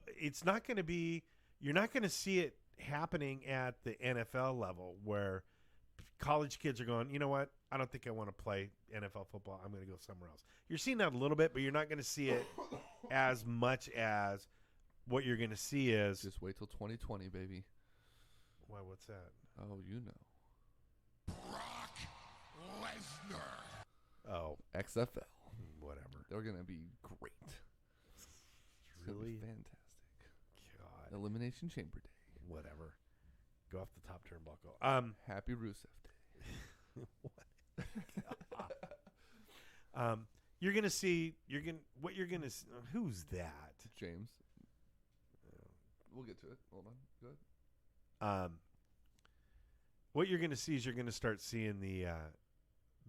It's not going to be... You're not going to see it happening at the NFL level where college kids are going, you know what? I don't think I want to play NFL football. I'm going to go somewhere else. You're seeing that a little bit, but you're not going to see it as much as what you're going to see is... Just wait till 2020, baby. Why, what's that? Oh, you know. Brock Lesnar. Oh. XFL. Whatever. They're going to be great. It's Really? fantastic. God. Elimination Chamber Day. Whatever. Go off the top turnbuckle. Happy Rusev Day. You're gonna see. Who's that? James. We'll get to it. Hold on. Go ahead. What you're gonna see is you're gonna start seeing the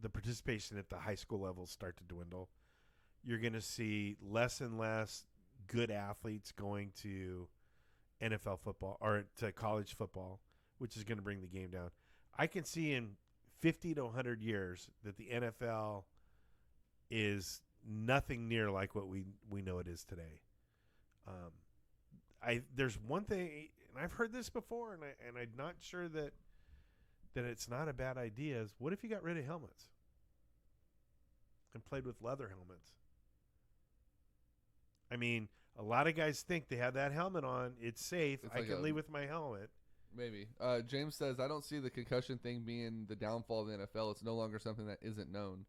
participation at the high school level start to dwindle. You're gonna see less and less good athletes going to NFL football or to college football, which is going to bring the game down. I can see in 50 to 100 years that the NFL is nothing near like what we know it is today. There's one thing, and I've heard this before, and I'm not sure that it's not a bad idea. Is what if you got rid of helmets and played with leather helmets? I mean, a lot of guys think they have that helmet on. It's safe. I can leave with my helmet. Maybe. James says, I don't see the concussion thing being the downfall of the NFL. It's no longer something that isn't known.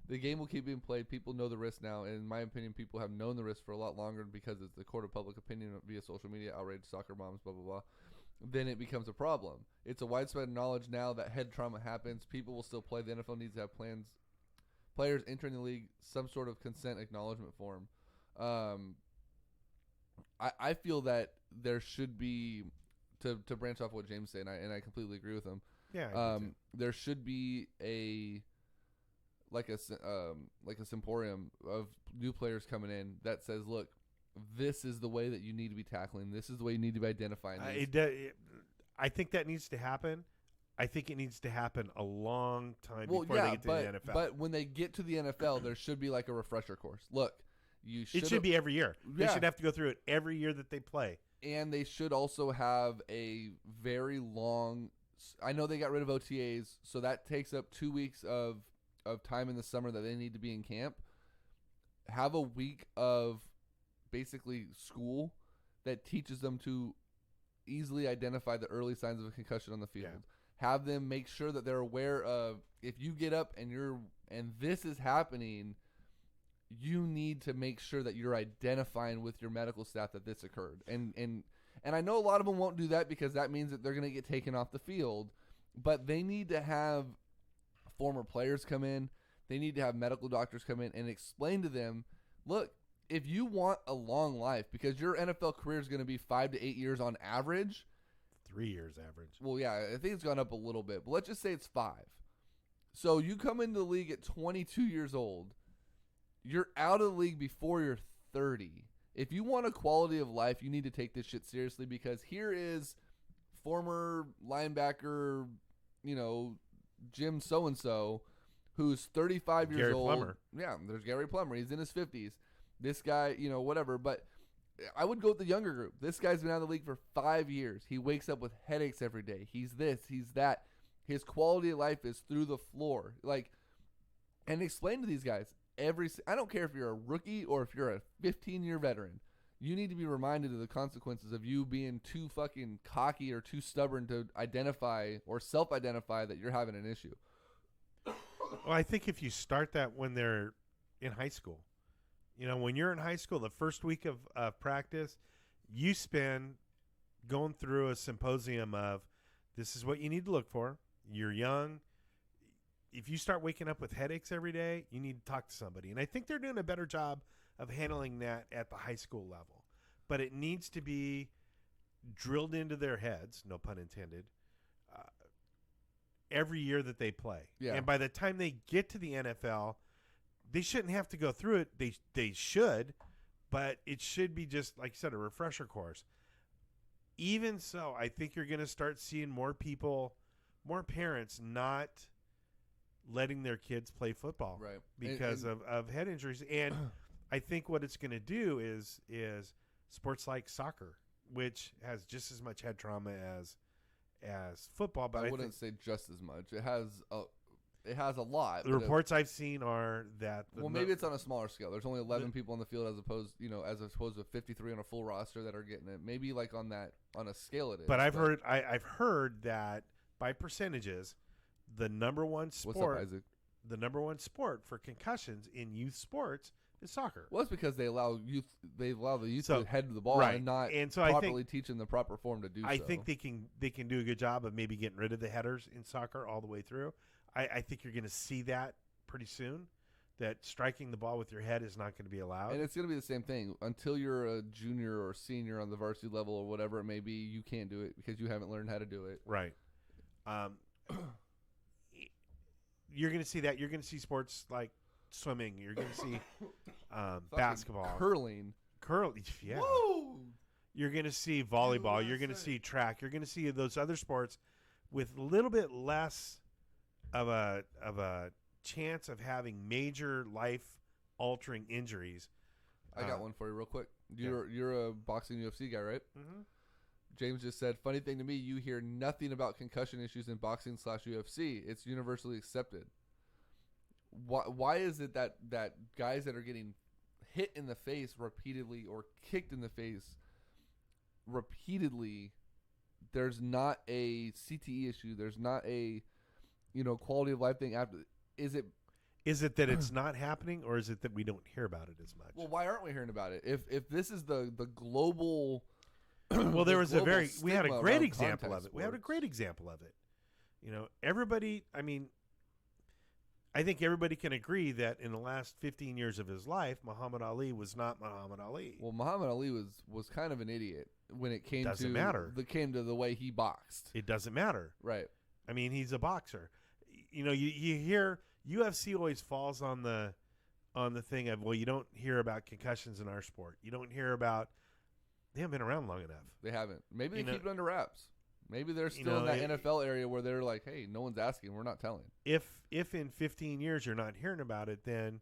The game will keep being played. People know the risk now. And in my opinion, people have known the risk for a lot longer because it's the court of public opinion via social media, outrage, soccer moms, blah, blah, blah. Then it becomes a problem. It's a widespread knowledge now that head trauma happens. People will still play. The NFL needs to have players entering the league, some sort of consent acknowledgement form. I feel that there should be, to branch off what James said, and I completely agree with him. Yeah. There should be a symposium of new players coming in that says, look, this is the way that you need to be tackling. This is the way you need to be identifying these. I think that needs to happen. I think it needs to happen a long time before they get to the NFL. But when they get to the NFL, there should be like a refresher course. Look, it should be every year. Yeah. They should have to go through it every year that they play. And they should also have a very long. I know they got rid of OTAs, so that takes up 2 weeks of time in the summer that they need to be in camp. Have a week of basically school that teaches them to easily identify the early signs of a concussion on the field. Yeah. Have them make sure that they're aware of if you get up and this is happening, you need to make sure that you're identifying with your medical staff that this occurred. And I know a lot of them won't do that because that means that they're going to get taken off the field, but they need to have former players come in. They need to have medical doctors come in and explain to them, look, if you want a long life, because your NFL career is going to be 5 to 8 years on average. 3 years average. Well, yeah, I think it's gone up a little bit, but let's just say it's 5. So you come into the league at 22 years old. You're out of the league before you're 30. If you want a quality of life, you need to take this shit seriously because here is former linebacker, Jim so-and-so, who's 35 years Gary old. Plummer. Yeah, there's Gary Plummer. He's in his 50s. This guy, whatever. But I would go with the younger group. This guy's been out of the league for 5 years. He wakes up with headaches every day. He's this, he's that. His quality of life is through the floor. And explain to these guys, I don't care if you're a rookie or if you're a 15-year veteran. You need to be reminded of the consequences of you being too fucking cocky or too stubborn to identify or self-identify that you're having an issue. Well, I think if you start that when they're in high school, when you're in high school, the first week of practice, you spend going through a symposium of this is what you need to look for. You're young. If you start waking up with headaches every day, you need to talk to somebody. And I think they're doing a better job of handling that at the high school level. But it needs to be drilled into their heads, no pun intended, every year that they play. Yeah. And by the time they get to the NFL, they shouldn't have to go through it. They should, but it should be just, like you said, a refresher course. Even so, I think you're going to start seeing more parents not letting their kids play football, right? Because of head injuries. And I think what it's going to do is sports like soccer, which has just as much head trauma as football. But I wouldn't say just as much. It has a lot. The reports I've seen are that maybe it's on a smaller scale. There's only 11 people on the field as opposed to 53 on a full roster that are getting it. Maybe on a scale it is. But I've heard that by percentages, the number one sport. What's up, Isaac? The number one sport for concussions in youth sports is soccer. Well, it's because they allow the youth to head to the ball right. and not properly teach them the proper form to do so. I think they can do a good job of maybe getting rid of the headers in soccer all the way through. I think you're going to see that pretty soon, that striking the ball with your head is not going to be allowed. And it's going to be the same thing. Until you're a junior or senior on the varsity level or whatever it may be, you can't do it because you haven't learned how to do it. Right. You're going to see that. You're going to see sports like swimming. You're going to see basketball. Curling. Yeah. Woo! You're going to see volleyball. You're going to see track. You're going to see those other sports with a little bit less of a chance of having major life-altering injuries. I got one for you real quick. You're a boxing UFC guy, right? Mm-hmm. James just said, funny thing to me, you hear nothing about concussion issues in boxing/UFC. It's universally accepted. Why is it that guys that are getting hit in the face repeatedly or kicked in the face repeatedly, there's not a CTE issue, there's not a quality of life thing after? Is it that it's not happening, or is it that we don't hear about it as much? Well, why aren't we hearing about it? If this is the global well, there was we had a great example of it. Sports. We had a great example of it. Everybody, I think everybody can agree that in the last 15 years of his life, Muhammad Ali was not Muhammad Ali. Well, Muhammad Ali was kind of an idiot when it came Doesn't matter. came to the way he boxed. It doesn't matter. Right. He's a boxer. You hear UFC always falls on the thing of, well, you don't hear about concussions in our sport. You don't hear about. They haven't been around long enough. They haven't. Maybe they keep it under wraps. Maybe they're You still know, in that NFL area where they're like, hey, no one's asking. We're not telling. If in 15 years you're not hearing about it, then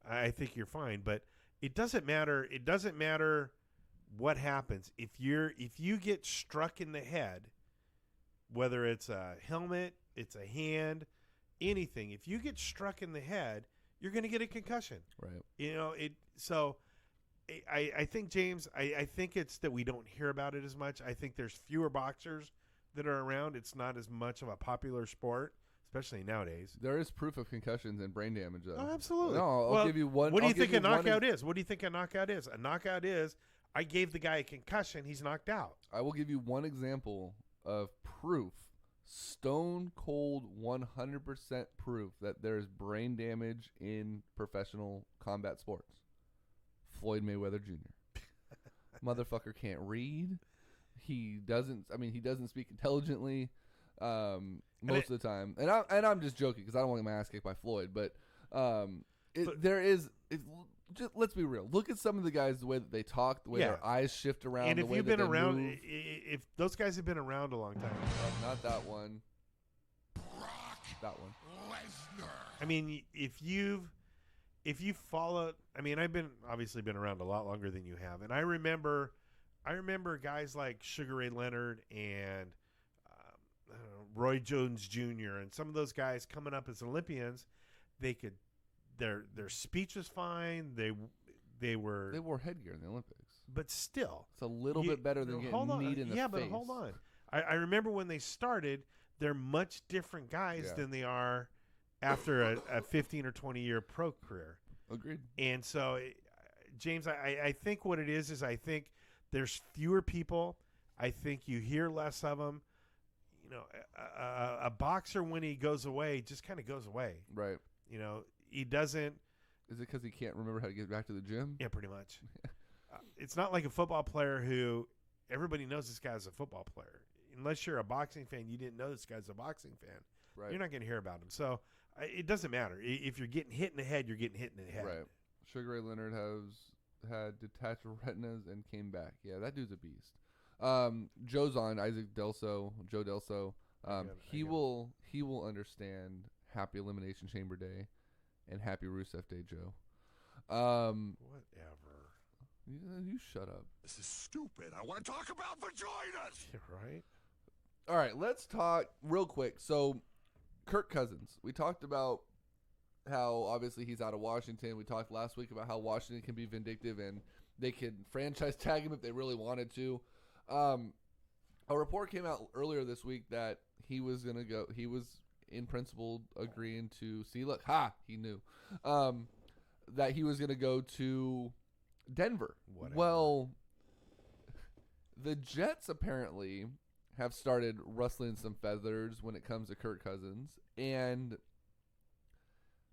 I think you're fine. But it doesn't matter. It doesn't matter what happens. If you get struck in the head, whether it's a helmet, it's a hand, anything, if you get struck in the head, you're going to get a concussion. Right. You know, so I think, James, I think it's that we don't hear about it as much. I think there's fewer boxers that are around. It's not as much of a popular sport, especially nowadays. There is proof of concussions and brain damage, though. Oh, absolutely. No, I'll give you one. What do I'll you give think a you one knockout is? What do you think a knockout is? A knockout is I gave the guy a concussion. He's knocked out. I will give you one example of proof, stone cold 100% proof that there is brain damage in professional combat sports. Floyd Mayweather Jr. Motherfucker can't read. He doesn't speak intelligently most of the time. And I'm just joking because I don't want to get my ass kicked by Floyd. But just, let's be real. Look at some of the guys, the way that they talk, the way their eyes shift around. And the if way you've that been they around, move. if those guys have been around a long time. Not that one. That one. I mean, if you follow, I mean, I've obviously been around a lot longer than you have, and I remember guys like Sugar Ray Leonard and Roy Jones Jr. and some of those guys coming up as Olympians. Their speech was fine. They wore headgear in the Olympics, but still, it's a little bit better than getting kneed in the face. Yeah, but hold on. I remember when they started, they're much different guys than they are after a 15 or 20 year pro career. Agreed. And so, James, I think what it is I think there's fewer people. I think you hear less of them. You know, a boxer, when he goes away, just kind of goes away. Right. You know, he doesn't. Is it because he can't remember how to get back to the gym? Yeah, pretty much. It's not like a football player who everybody knows this guy's a football player. Unless you're a boxing fan, you didn't know this guy's a boxing fan. Right. You're not going to hear about him. So it doesn't matter. If you're getting hit in the head, you're getting hit in the head. Right. Sugar Ray Leonard has had detached retinas and came back. Yeah, that dude's a beast. Joe's on, Joe Delso. He will understand Happy Elimination Chamber Day and Happy Rusev Day, Joe. Whatever. You shut up. This is stupid. I want to talk about vaginas. Right? All right, let's talk real quick. So, Kirk Cousins. We talked about how obviously he's out of Washington. We talked last week about how Washington can be vindictive and they could franchise tag him if they really wanted to. A report came out earlier this week that he was going to go. He was in principle agreeing to see. Look, he knew that he was going to go to Denver. Whatever. Well, the Jets apparently have started rustling some feathers when it comes to Kirk Cousins, and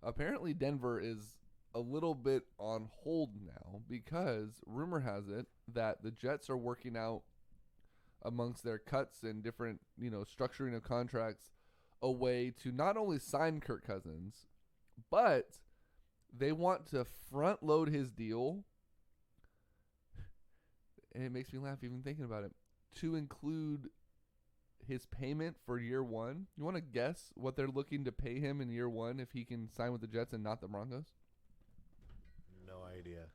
apparently Denver is a little bit on hold now because rumor has it that the Jets are working out amongst their cuts and different, structuring of contracts a way to not only sign Kirk Cousins, but they want to front load his deal. And it makes me laugh even thinking about it, to include his payment for year one. You want to guess what they're looking to pay him in year one if he can sign with the Jets and not the Broncos? No idea.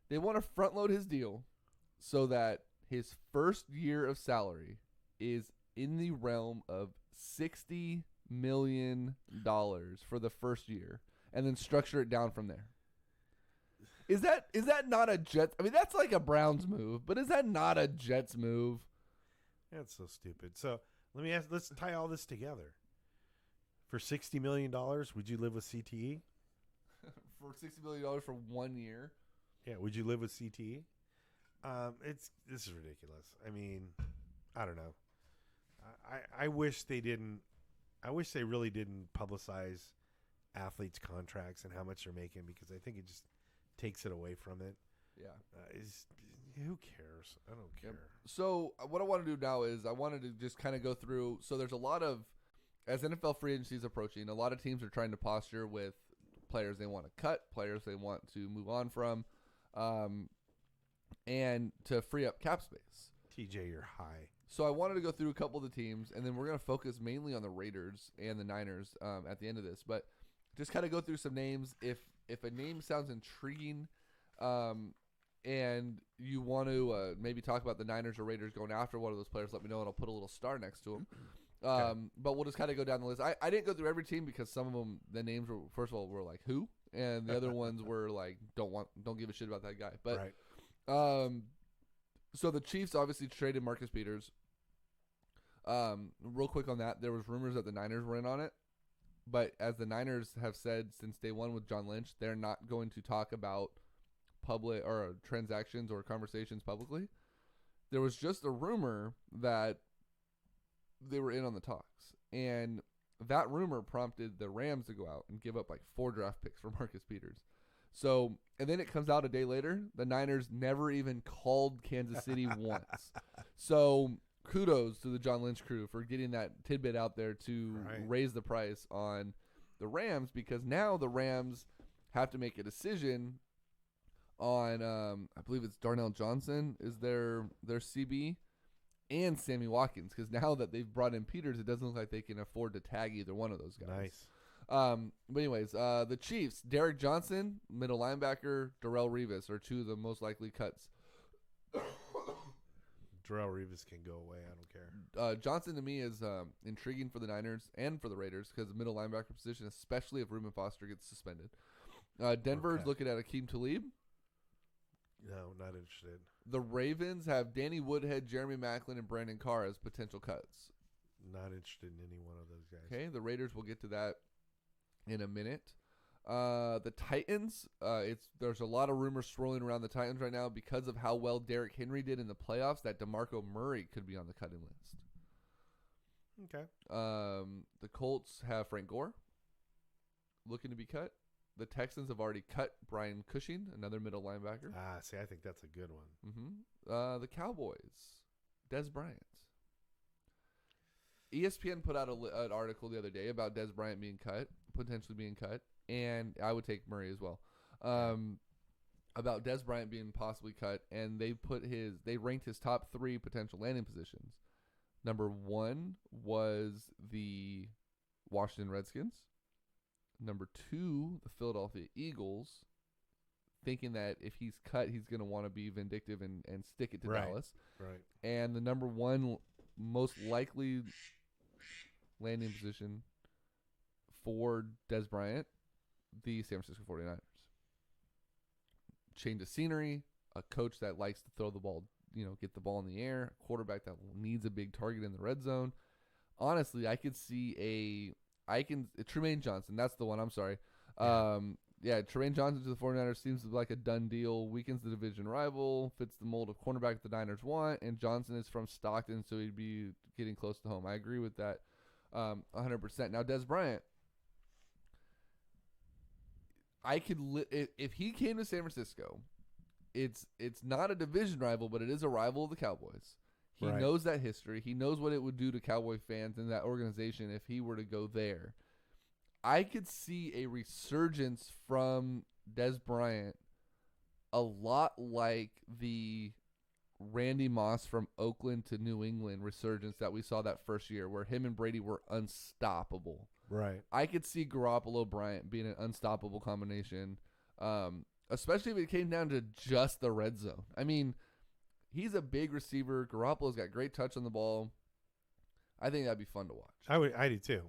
They want to front load his deal so that his first year of salary is in the realm of $60 million for the first year, and then structure it down from there. Is that not a Jets? I mean, that's like a Browns move, but is that not a Jets move? That's so stupid. So let's tie all this together. For $60 million, would you live with CTE? For $60 million for 1 year? Yeah, would you live with CTE? This is ridiculous. I mean, I don't know. I wish they didn't. I wish they really didn't publicize athletes' contracts and how much they're making, because I think it just takes it away from it. Yeah. Who cares? I don't care. Yep. So what I want to do now is I wanted to just kind of go through. So there's a lot of, as NFL free agency is approaching, a lot of teams are trying to posture with players they want to cut, players they want to move on from, and to free up cap space. TJ, you're high. So I wanted to go through a couple of the teams, and then we're going to focus mainly on the Raiders and the Niners at the end of this. But just kind of go through some names. If a name sounds intriguing, and you want to maybe talk about the Niners or Raiders going after one of those players, let me know, and I'll put a little star next to them. But we'll just kind of go down the list. I didn't go through every team because some of them, the names were, first of all, were like who, and the other ones were like don't give a shit about that guy. But so the Chiefs obviously traded Marcus Peters. Real quick on that, there was rumors that the Niners were in on it, but as the Niners have said since day one with John Lynch, they're not going to talk about public or transactions or conversations publicly. There was just a rumor that they were in on the talks, and that rumor prompted the Rams to go out and give up like 4 draft picks for Marcus Peters. So, and then it comes out a day later, the Niners never even called Kansas City once. So kudos to the John Lynch crew for getting that tidbit out there to raise the price on the Rams, because now the Rams have to make a decision on, I believe it's Darnell Johnson is their CB, and Sammy Watkins, because now that they've brought in Peters, it doesn't look like they can afford to tag either one of those guys. Nice. But anyways, the Chiefs, Derek Johnson, middle linebacker, Darrelle Revis are two of the most likely cuts. Darrelle Revis can go away. I don't care. Johnson to me is intriguing for the Niners and for the Raiders because the middle linebacker position, especially if Reuben Foster gets suspended. Denver's looking at Akeem Talib. No, not interested. The Ravens have Danny Woodhead, Jeremy Maclin, and Brandon Carr as potential cuts. Not interested in any one of those guys. Okay, the Raiders, will get to that in a minute. The Titans, there's a lot of rumors swirling around the Titans right now because of how well Derrick Henry did in the playoffs that DeMarco Murray could be on the cutting list. Okay. The Colts have Frank Gore looking to be cut. The Texans have already cut Brian Cushing, another middle linebacker. See, I think that's a good one. Mm-hmm. The Cowboys, Des Bryant. ESPN put out an article the other day about Des Bryant being cut, potentially being cut, and I would take Murray as well. About Des Bryant being possibly cut, and they ranked his top 3 potential landing positions. Number 1 was the Washington Redskins. Number 2, the Philadelphia Eagles, thinking that if he's cut, he's going to want to be vindictive and stick it to Dallas. Right. And the number 1 most likely landing position for Des Bryant, the San Francisco 49ers. Change of scenery, a coach that likes to throw the ball, get the ball in the air, a quarterback that needs a big target in the red zone. Honestly, I could see Tremaine Johnson, that's the one, I'm sorry. Tremaine Johnson to the 49ers seems like a done deal, weakens the division rival, fits the mold of cornerback the Niners want, and Johnson is from Stockton, so he'd be getting close to home. I agree with that 100%. Now, Des Bryant, if he came to San Francisco, it's not a division rival, but it is a rival of the Cowboys. He knows that history. He knows what it would do to Cowboy fans and that organization if he were to go there. I could see a resurgence from Des Bryant a lot like the Randy Moss from Oakland to New England resurgence that we saw that first year where him and Brady were unstoppable. Right. I could see Garoppolo Bryant being an unstoppable combination, especially if it came down to just the red zone. I mean, he's a big receiver. Garoppolo's got great touch on the ball. I think that'd be fun to watch. I do too.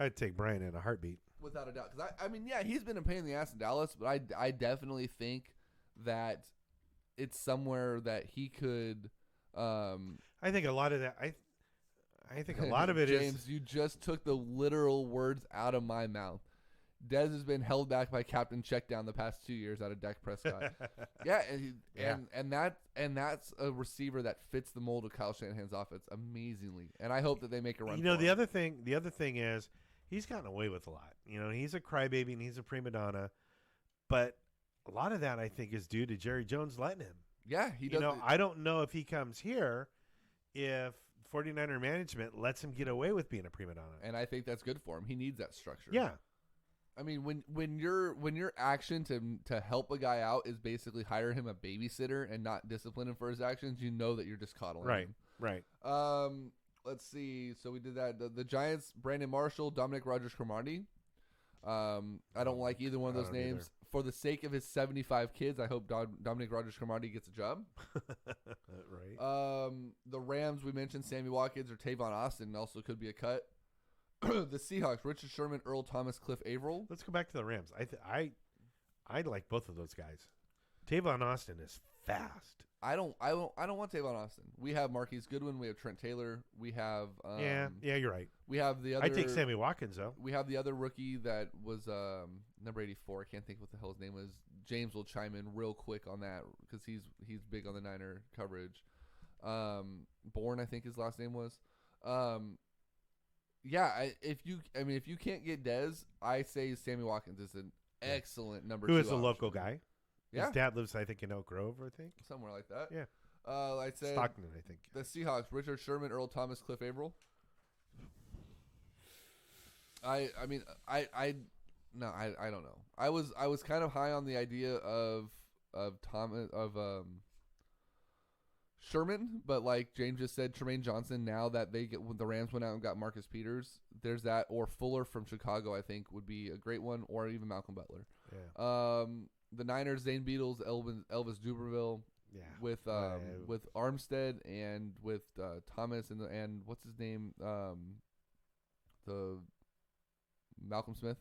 I'd take Bryant in a heartbeat. Without a doubt. Because, he's been a pain in the ass in Dallas, but I definitely think that it's somewhere that he could. I think a lot of that. I think a lot of it James, you just took the literal words out of my mouth. Dez has been held back by Captain Checkdown the past 2 years out of Dak Prescott. And that's a receiver that fits the mold of Kyle Shanahan's offense amazingly. And I hope that they make a run. The other thing is he's gotten away with a lot. He's a crybaby and he's a prima donna, but a lot of that I think is due to Jerry Jones letting him. Yeah, he does. I don't know if he comes here if 49er management lets him get away with being a prima donna. And I think that's good for him. He needs that structure. Yeah. I mean, when your action to help a guy out is basically hire him a babysitter and not discipline him for his actions, you know that you're just coddling him. Right. Let's see. So we did that. The Giants, Brandon Marshall, Dominic Rodgers-Cromartie. I don't like either one of those names. Either. For the sake of his 75 kids, I hope Dominic Rodgers-Cromartie gets a job. Right. The Rams, we mentioned Sammy Watkins or Tavon Austin also could be a cut. The Seahawks, Richard Sherman, Earl Thomas, Cliff Averill. Let's go back to the Rams. I like both of those guys. Tavon Austin is fast. I don't want Tavon Austin. We have Marquise Goodwin. We have Trent Taylor. We have Yeah, you're right. We have the other. I take Sammy Watkins though. We have the other rookie that was number 84. I can't think what the hell his name was. James will chime in real quick on that because he's big on the Niner coverage. Bourne, I think his last name was. If you can't get Dez, I say Sammy Watkins is an excellent number 2 Who is a option. local guy? Yeah, His dad lives, I think, in Elk Grove. I think somewhere like that. Yeah. I said Stockton. I think the Seahawks: Richard Sherman, Earl Thomas, Cliff Averill. I don't know. I was kind of high on the idea of Sherman, but like James just said, Tremaine Johnson. Now that when the Rams went out and got Marcus Peters, there's that, or Fuller from Chicago. I think would be a great one, or even Malcolm Butler. Yeah. The Niners: Zane Beadles, Elvis Duberville. Yeah. With Armstead and with Thomas and what's his name, the Malcolm Smith,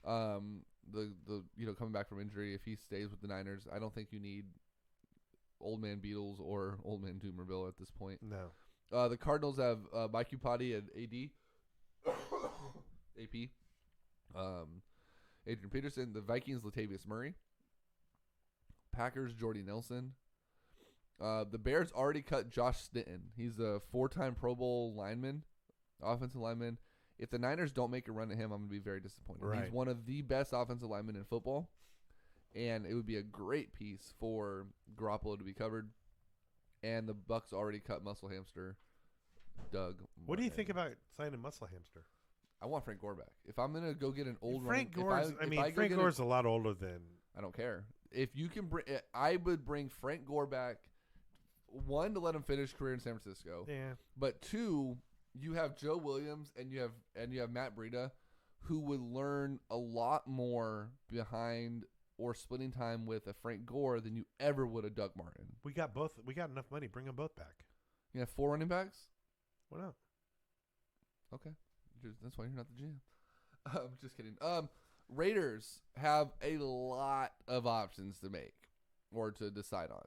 the coming back from injury. If he stays with the Niners, I don't think you need old man Beatles or old man Dumerville at this point. No. The Cardinals have Mike Upati at AP, Adrian Peterson. The Vikings, Latavius Murray. Packers, Jordy Nelson. The Bears already cut Josh Stinton. He's a 4-time Pro Bowl lineman, offensive lineman. If the Niners don't make a run at him, I'm going to be very disappointed. Right. He's one of the best offensive linemen in football, and it would be a great piece for Garoppolo to be covered. And the Bucs already cut Muscle Hamster, Doug. What do you think about signing Muscle Hamster? I want Frank Gore back. If I'm going to go get an old Frank running, Gore's. Frank Gore's a lot older than. I don't care. If you can bring, I would bring Frank Gore back. 1, to let him finish career in San Francisco. Yeah. But 2, you have Joe Williams and you have Matt Breida, who would learn a lot more behind or splitting time with a Frank Gore than you ever would a Doug Martin. We got both. We got enough money. Bring them both back. You have 4 running backs. Why not? Okay, that's why you're not the GM. I'm just kidding. Raiders have a lot of options to make or to decide on.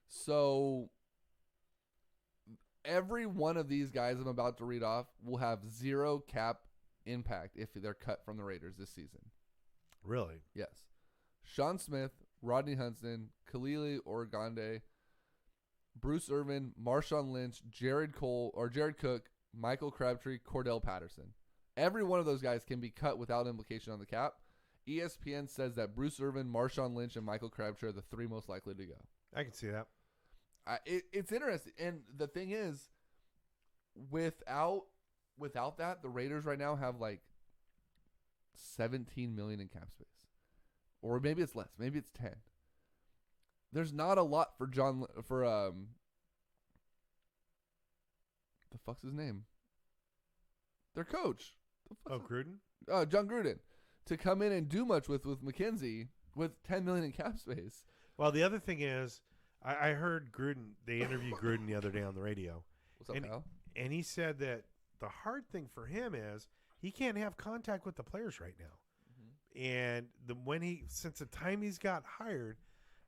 So every one of these guys I'm about to read off will have 0 cap impact if they're cut from the Raiders this season. Really? Yes. Sean Smith, Rodney Hudson, Khalili Organde, Bruce Irvin, Marshawn Lynch, Jared Cook, Michael Crabtree, Cordell Patterson. Every one of those guys can be cut without implication on the cap. ESPN says that Bruce Irvin, Marshawn Lynch, and Michael Crabtree are the 3 most likely to go. I can see that. It's interesting. And the thing is, without that, the Raiders right now have like $17 million in cap space. Or maybe it's less. Maybe it's 10. There's not a lot for the fuck's his name? Their coach. Gruden? John Gruden. To come in and do much with McKenzie with $10 million in cap space. Well, the other thing is, I heard Gruden. They interviewed Gruden the other day on the radio. What's up, pal? And he said that the hard thing for him is he can't have contact with the players right now. And since the time he's got hired,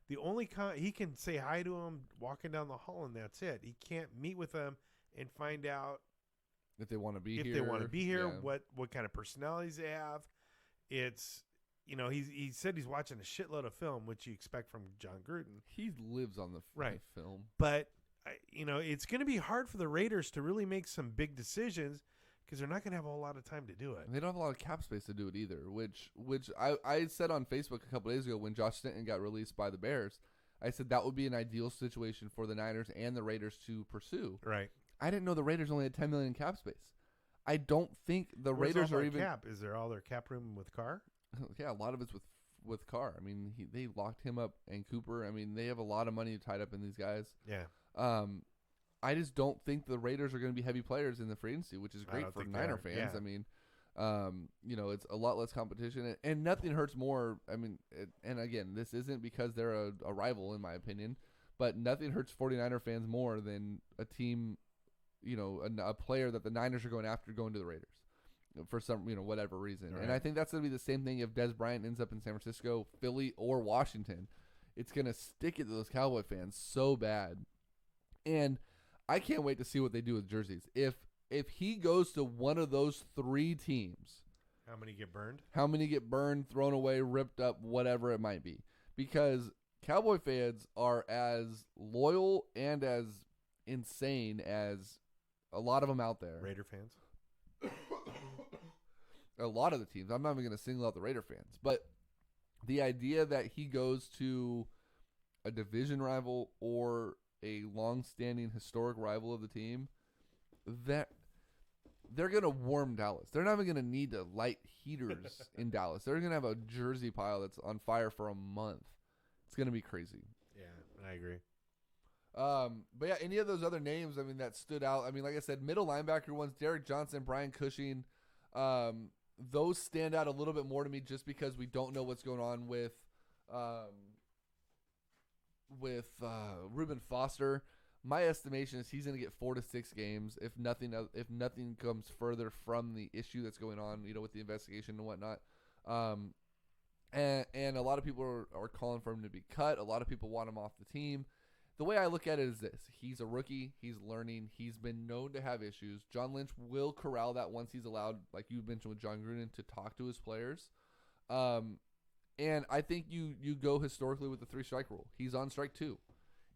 the only he can say hi to them walking down the hall, and that's it. He can't meet with them and find out if they want to be here. If they want to be here, yeah. what kind of personalities they have. It's, he said he's watching a shitload of film, which you expect from John Gruden. He lives on the film. But, it's going to be hard for the Raiders to really make some big decisions because they're not going to have a whole lot of time to do it. And they don't have a lot of cap space to do it either, which I said on Facebook a couple days ago when Josh Stinton got released by the Bears. I said that would be an ideal situation for the Niners and the Raiders to pursue. Right. I didn't know the Raiders only had $10 million in cap space. I don't think the Raiders are even cap. Is there all their cap room with Carr? Yeah, a lot of it's with Carr. I mean, they locked him up and Cooper. I mean, they have a lot of money tied up in these guys. Yeah. I just don't think the Raiders are going to be heavy players in the free agency, which is great for Niner fans. Yeah. I mean, it's a lot less competition, and nothing hurts more. I mean, and again, this isn't because they're a rival, in my opinion, but nothing hurts 49er fans more than a team, a player that the Niners are going after going to the Raiders for some, whatever reason. Right. And I think that's going to be the same thing if Des Bryant ends up in San Francisco, Philly, or Washington. It's going to stick it to those Cowboy fans so bad. And I can't wait to see what they do with jerseys. If he goes to one of those three teams, How many get burned? how many get burned, thrown away, ripped up, whatever it might be? Because Cowboy fans are as loyal and as insane as a lot of them out there. Raider fans? A lot of the teams. I'm not even going to single out the Raider fans. But the idea that he goes to a division rival or a long-standing historic rival of the team, that they're going to warm Dallas. They're not even going to need to light heaters in Dallas. They're going to have a jersey pile that's on fire for a month. It's going to be crazy. Yeah, I agree. But yeah, any of those other names, I mean, that stood out. I mean, like I said, middle linebacker ones, Derek Johnson, Brian Cushing, those stand out a little bit more to me just because we don't know what's going on with Reuben Foster. My estimation is he's going to get 4 to 6 games if nothing comes further from the issue that's going on, with the investigation and whatnot. And a lot of people are calling for him to be cut. A lot of people want him off the team. The way I look at it is this. He's a rookie. He's learning. He's been known to have issues. John Lynch will corral that once he's allowed, like you mentioned with John Gruden, to talk to his players. And I think you go historically with the 3-strike rule. He's on strike 2.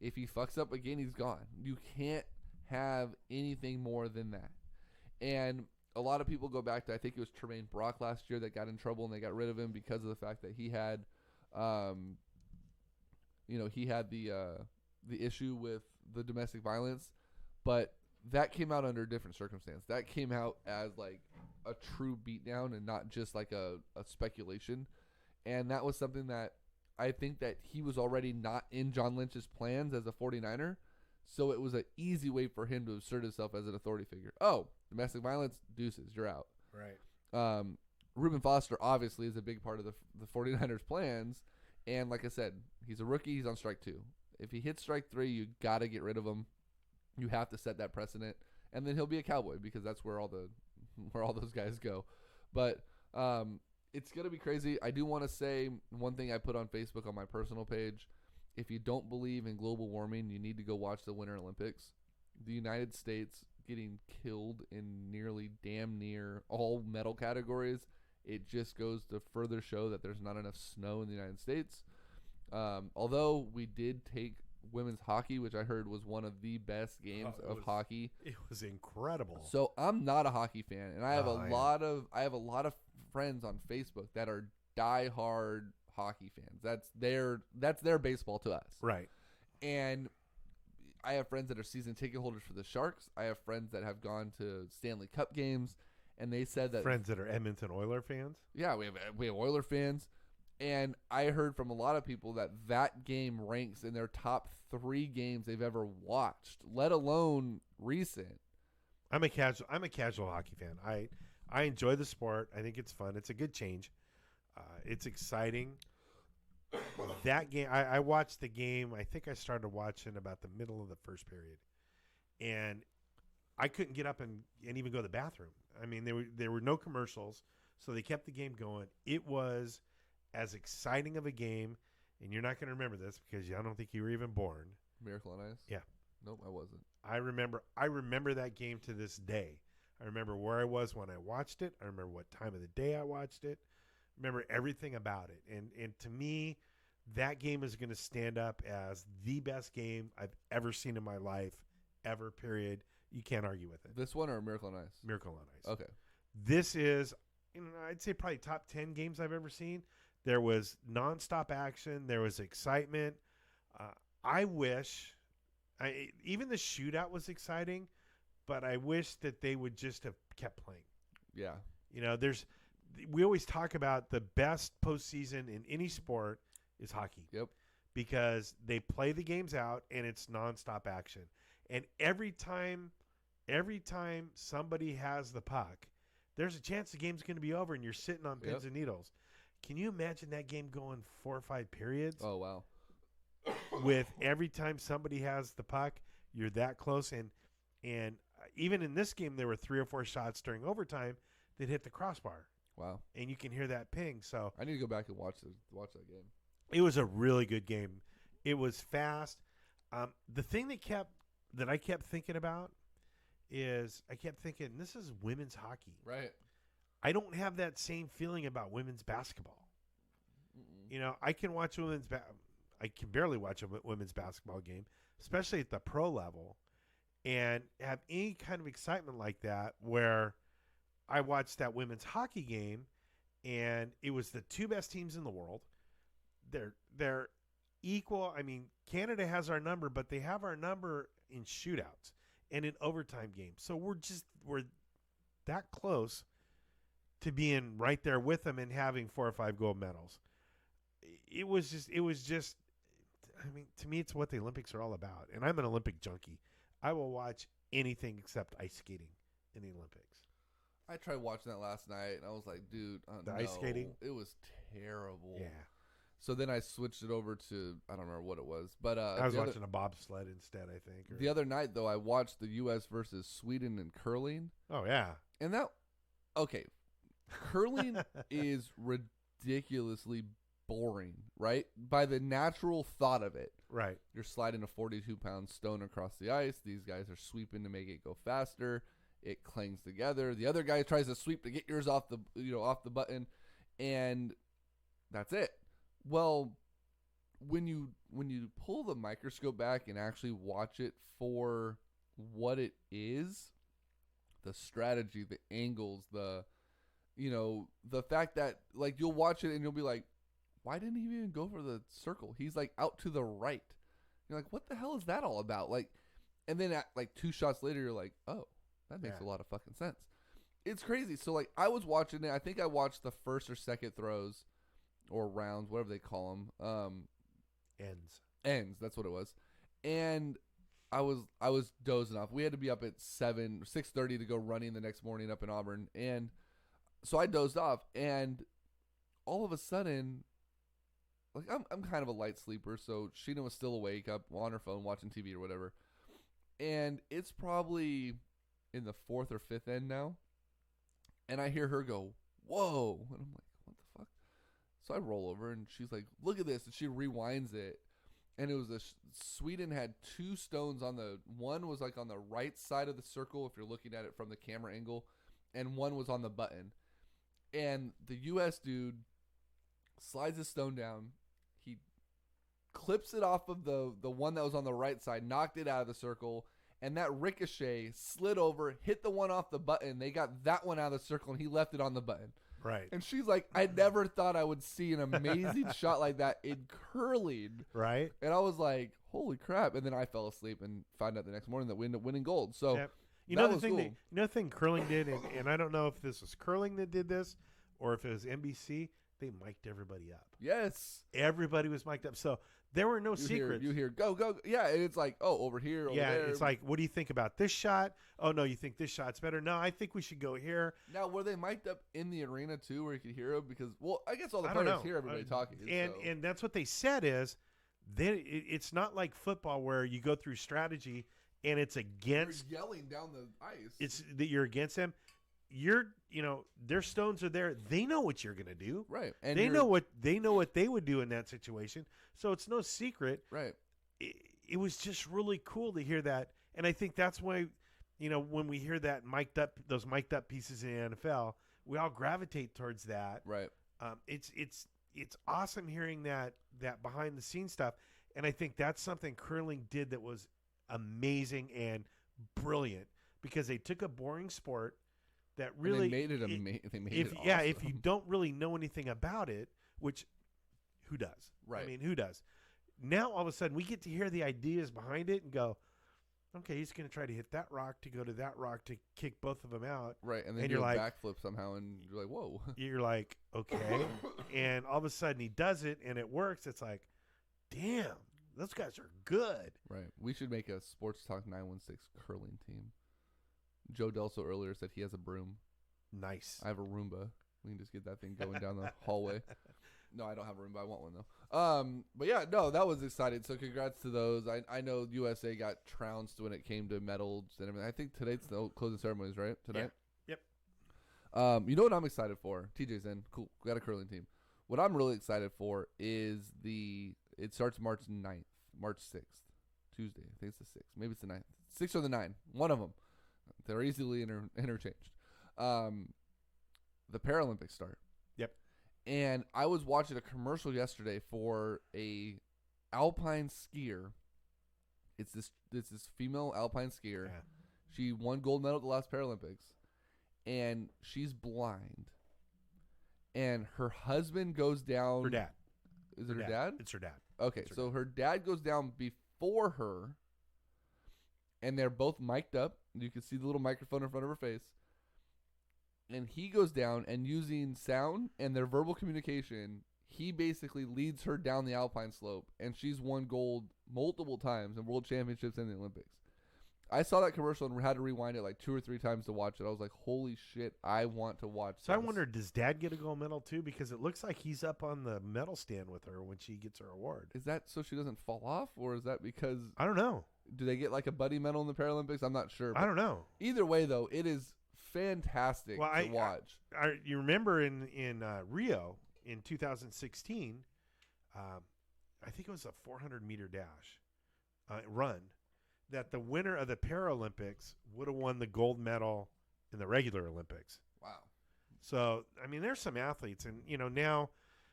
If he fucks up again, he's gone. You can't have anything more than that. And a lot of people go back to, I think it was Tremaine Brock last year that got in trouble and they got rid of him because of the fact that he had, he had the issue with the domestic violence. But that came out under a different circumstance. That came out as like a true beatdown and not just like a speculation. And that was something that I think that he was already not in John Lynch's plans as a 49er. So it was an easy way for him to assert himself as an authority figure. Oh, domestic violence, deuces, you're out. Right. Reuben Foster obviously is a big part of the 49ers plans. And like I said, he's a rookie. He's on strike 2. If he hits strike 3, you got to get rid of him. You have to set that precedent. And then he'll be a Cowboy because that's where all those guys go. But it's going to be crazy. I do want to say one thing I put on Facebook on my personal page. If you don't believe in global warming, you need to go watch the Winter Olympics. The United States getting killed in nearly damn near all medal categories. It just goes to further show that there's not enough snow in the United States. Although we did take women's hockey, which I heard was one of the best games of hockey. It was incredible. So I'm not a hockey fan, and I have a lot of friends on Facebook that are diehard hockey fans. That's their baseball to us. Right. And I have friends that are season ticket holders for the Sharks. I have friends that have gone to Stanley Cup games, and they said that friends that are Edmonton Oiler fans. Yeah, we have Oiler fans, and I heard from a lot of people that game ranks in their top 3 games they've ever watched, let alone recent. I'm a casual hockey fan. I enjoy the sport. I think it's fun. It's a good change. It's exciting. That game, I watched the game. I think I started watching about the middle of the first period, and I couldn't get up and even go to the bathroom. I mean, there were no commercials, so they kept the game going. It was as exciting of a game, and you're not going to remember this because I don't think you were even born. Miracle on Ice? Yeah. Nope, I wasn't. I remember that game to this day. I remember where I was when I watched it. I remember what time of the day I watched it. I remember everything about it. And to me, that game is going to stand up as the best game I've ever seen in my life, ever, period. You can't argue with it. This one or Miracle on Ice? Miracle on Ice. Okay. This is, I'd say probably top 10 games I've ever seen. There was nonstop action. There was excitement. I wish, even the shootout was exciting, but I wish that they would just have kept playing. Yeah. we always talk about the best postseason in any sport is hockey. Yep. Because they play the games out and it's nonstop action. And every time somebody has the puck, there's a chance the game's going to be over and you're sitting on pins and needles. Can you imagine that game going 4 or 5 periods? Oh, wow. With every time somebody has the puck, you're that close. And even in this game, there were 3 or 4 shots during overtime that hit the crossbar. Wow. And you can hear that ping. So I need to go back and watch that game. it was a really good game. It was fast. The thing that I kept thinking about is I kept thinking, this is women's hockey. Right. I don't have that same feeling about women's basketball. Mm-mm. You know, I can watch I can barely watch a women's basketball game, especially at the pro level, and have any kind of excitement like that where I watched that women's hockey game, and it was the 2 best teams in the world. They're equal. I mean, Canada has our number, but they have our number in shootouts and in overtime games. So we're that close to being right there with them and having 4 or 5 gold medals. It was just I mean, to me, it's what the Olympics are all about. And I'm an Olympic junkie. I will watch anything except ice skating in the Olympics. I tried watching that last night, and I was like, dude, The ice skating? It was terrible. Yeah. So then I switched it over to, I don't remember what it was. But I was watching a bobsled instead, I think. The other night, though, I watched the U.S. versus Sweden in curling. Oh, yeah. And okay, curling is ridiculously boring, right? By the natural thought of it. Right. You're sliding a 42-pound stone across the ice. These guys are sweeping to make it go faster. It clangs together. The other guy tries to sweep to get yours off the button, and that's it. Well, when you pull the microscope back and actually watch it for what it is, the strategy, the angles, the fact that, like, you'll watch it and you'll be like, why didn't he even go for the circle? He's like out to the right. You're like, what the hell is that all about? Like, and then at like 2 shots later, you're like, oh, that makes a lot of fucking sense. It's crazy. So like, I was watching it. I think I watched the first or second throws or rounds, whatever they call them. Ends. That's what it was. And I was dozing off. We had to be up at 6:30 to go running the next morning up in Auburn. And so I dozed off, and all of a sudden, like, I'm kind of a light sleeper, so Sheena was still awake up on her phone watching TV or whatever. And it's probably in the 4th or 5th end now. And I hear her go, whoa. And I'm like, what the fuck? So I roll over, and she's like, look at this. And she rewinds it. And it was Sweden had 2 stones one was like on the right side of the circle if you're looking at it from the camera angle, and one was on the button. And the U.S. dude slides the stone down. He clips it off of the one that was on the right side, knocked it out of the circle, and that ricochet slid over, hit the one off the button. They got that one out of the circle, and he left it on the button. Right. And she's like, I never thought I would see an amazing shot like that in curling. Right. And I was like, holy crap. And then I fell asleep and found out the next morning that we ended up winning gold. So yep. You know the thing curling did, and I don't know if this was curling that did this or if it was NBC, they mic'd everybody up. Yes. Everybody was mic'd up. So there were no secrets. You hear, go. Yeah, and it's like, oh, over here, over there. It's like, what do you think about this shot? Oh, no, you think this shot's better? No, I think we should go here. Now, were they mic'd up in the arena, too, where you could hear them? Because, well, I guess all the players hear everybody talking. And that's what they said is, it's not like football where you go through strategy and it's against. You're yelling down the ice. It's that you're against them. Their stones are there. They know what you're going to do. Right. And they know what they would do in that situation. So it's no secret. Right. It was just really cool to hear that. And I think that's why, when we hear that those mic'd up pieces in the NFL, we all gravitate towards that. Right. It's awesome hearing that behind the scenes stuff. And I think that's something curling did that was amazing and brilliant, because they took a boring sport that really and they made it amazing. Awesome. If you don't really know anything about it, which who does? Right. I mean, who does? Now all of a sudden we get to hear the ideas behind it and go, okay, he's going to try to hit that rock to go to that rock to kick both of them out. Right, and then And do you're a like- backflip somehow, and you're like, whoa. You're like, okay. And all of a sudden he does it and it works. It's like, damn, those guys are good. Right. We should make a Sports Talk 916 curling team. Joe Delso earlier said he has a broom. Nice. I have a Roomba. We can just get that thing going down the hallway. No, I don't have a Roomba. I want one, though. But, yeah, no, that was exciting. So, congrats to those. I know USA got trounced when it came to medals and everything. I think tonight's the closing ceremonies, right? Tonight? Yep. You know what I'm excited for? TJ's in. Cool. We got a curling team. What I'm really excited for is it starts March 9th, March 6th, Tuesday. I think it's the 6th. Maybe it's the 9th. 6th or the 9th. One of them. They're easily interchanged. The Paralympics start. Yep. And I was watching a commercial yesterday for a alpine skier. It's this female alpine skier. Yeah. She won gold medal at the last Paralympics, and she's blind. And her husband goes down. Her dad. Is it her dad? It's her dad. Okay, It's her so her dad goes down before her, and they're both mic'd up. You can see the little microphone in front of her face. And he goes down, and using sound and their verbal communication, he basically leads her down the alpine slope, and she's won gold multiple times in world championships and the Olympics. I saw that commercial and had to rewind it like 2 or 3 times to watch it. I was like, holy shit, I want to watch So I this. wonder, does dad get a gold medal too? Because it looks like he's up on the medal stand with her when she gets her award. Is that so she doesn't fall off, or is that because I don't know. do they get like a buddy medal in the Paralympics? I'm not sure. I don't know. Either way, though, it is fantastic to watch. You remember in Rio in 2016, I think it was a 400-meter dash run, that the winner of the Paralympics would have won the gold medal in the regular Olympics. Wow. So, I mean, there's some athletes, and, now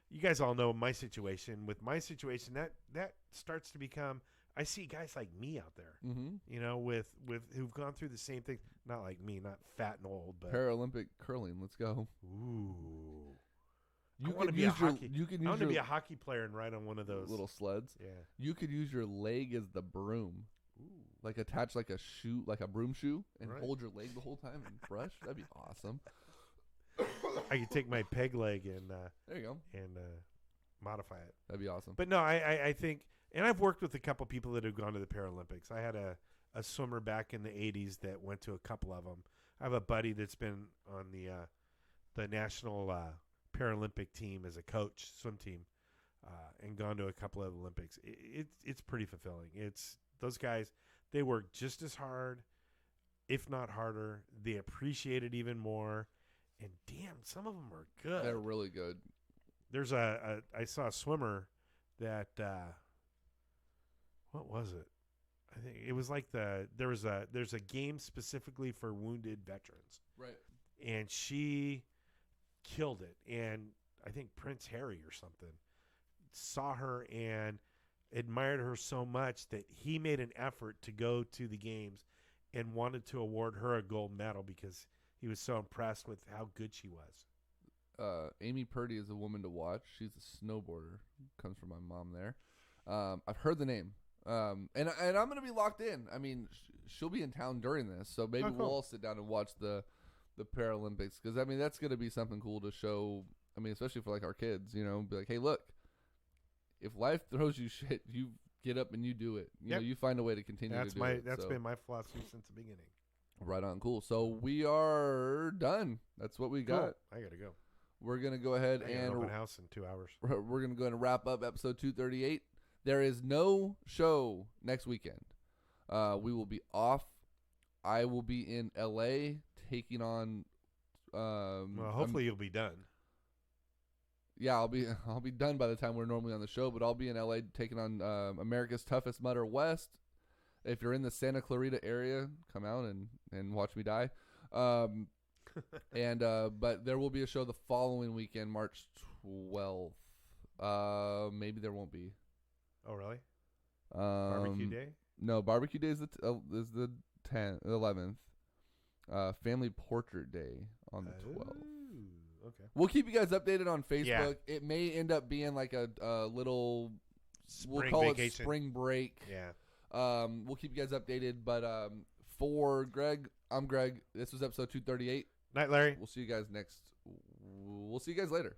you guys all know my situation. With my situation, that starts to become, I see guys like me out there, Mm-hmm. with who've gone through the same thing. Not like me, not fat and old, but Paralympic curling. Let's go. ooh. You I wanna could be a use your hockey- you can I want use to be your a hockey player and ride on one of those little sleds. Yeah. You could use your leg as the broom. Ooh. Like attach like a shoe, like a broom shoe, and Right. hold your leg the whole time and brush. That'd be awesome. I could take my peg leg and There you go. modify it. That'd be awesome. But no, I think, and I've worked with a couple people that have gone to the Paralympics. I had a swimmer back in the 80s that went to a couple of them. I have a buddy that's been on the national Paralympic team as a coach, swim team, and gone to a couple of Olympics. It's pretty fulfilling. It's those guys, they work just as hard, if not harder. They appreciate it even more. And damn, some of them are good. They're really good. There's I saw a swimmer that what was it? I think it was like there's a game specifically for wounded veterans, Right. and she killed it. And I think Prince Harry or something saw her and admired her so much that he made an effort to go to the games and wanted to award her a gold medal because he was so impressed with how good she was. Amy Purdy is a woman to watch. She's a snowboarder. Comes from my mom there. I've heard the name. And I'm gonna be locked in. I mean, she'll be in town during this, so maybe Oh, cool. we'll all sit down and watch the Paralympics, because I mean that's gonna be something cool to show. I mean, especially for like our kids, be like, hey, look, if life throws you shit, you get up and you do it. You know, you find a way to continue to do it. That's So, been my philosophy since the beginning. right on. Cool. So we are done. That's what we got. Cool. I gotta go. We're gonna go ahead I got an and open house in 2 hours. we're going to go ahead and wrap up episode 238. There is no show next weekend. We will be off. I will be in LA taking on. Well, hopefully you'll be done. Yeah, I'll be done by the time we're normally on the show, but I'll be in LA taking on America's Toughest Mudder West. If you're in the Santa Clarita area, come out and watch me die. But there will be a show the following weekend, March 12th. Maybe there won't be. Oh, really? Barbecue day? No, barbecue day is the 11th. Family Portrait Day on the 12th. Ooh, okay. We'll keep you guys updated on Facebook. Yeah. It may end up being like a little Spring we'll call vacation. it spring break. Yeah. We'll keep you guys updated. But for Greg, I'm Greg. This was episode 238. Night, Larry. We'll see you guys later.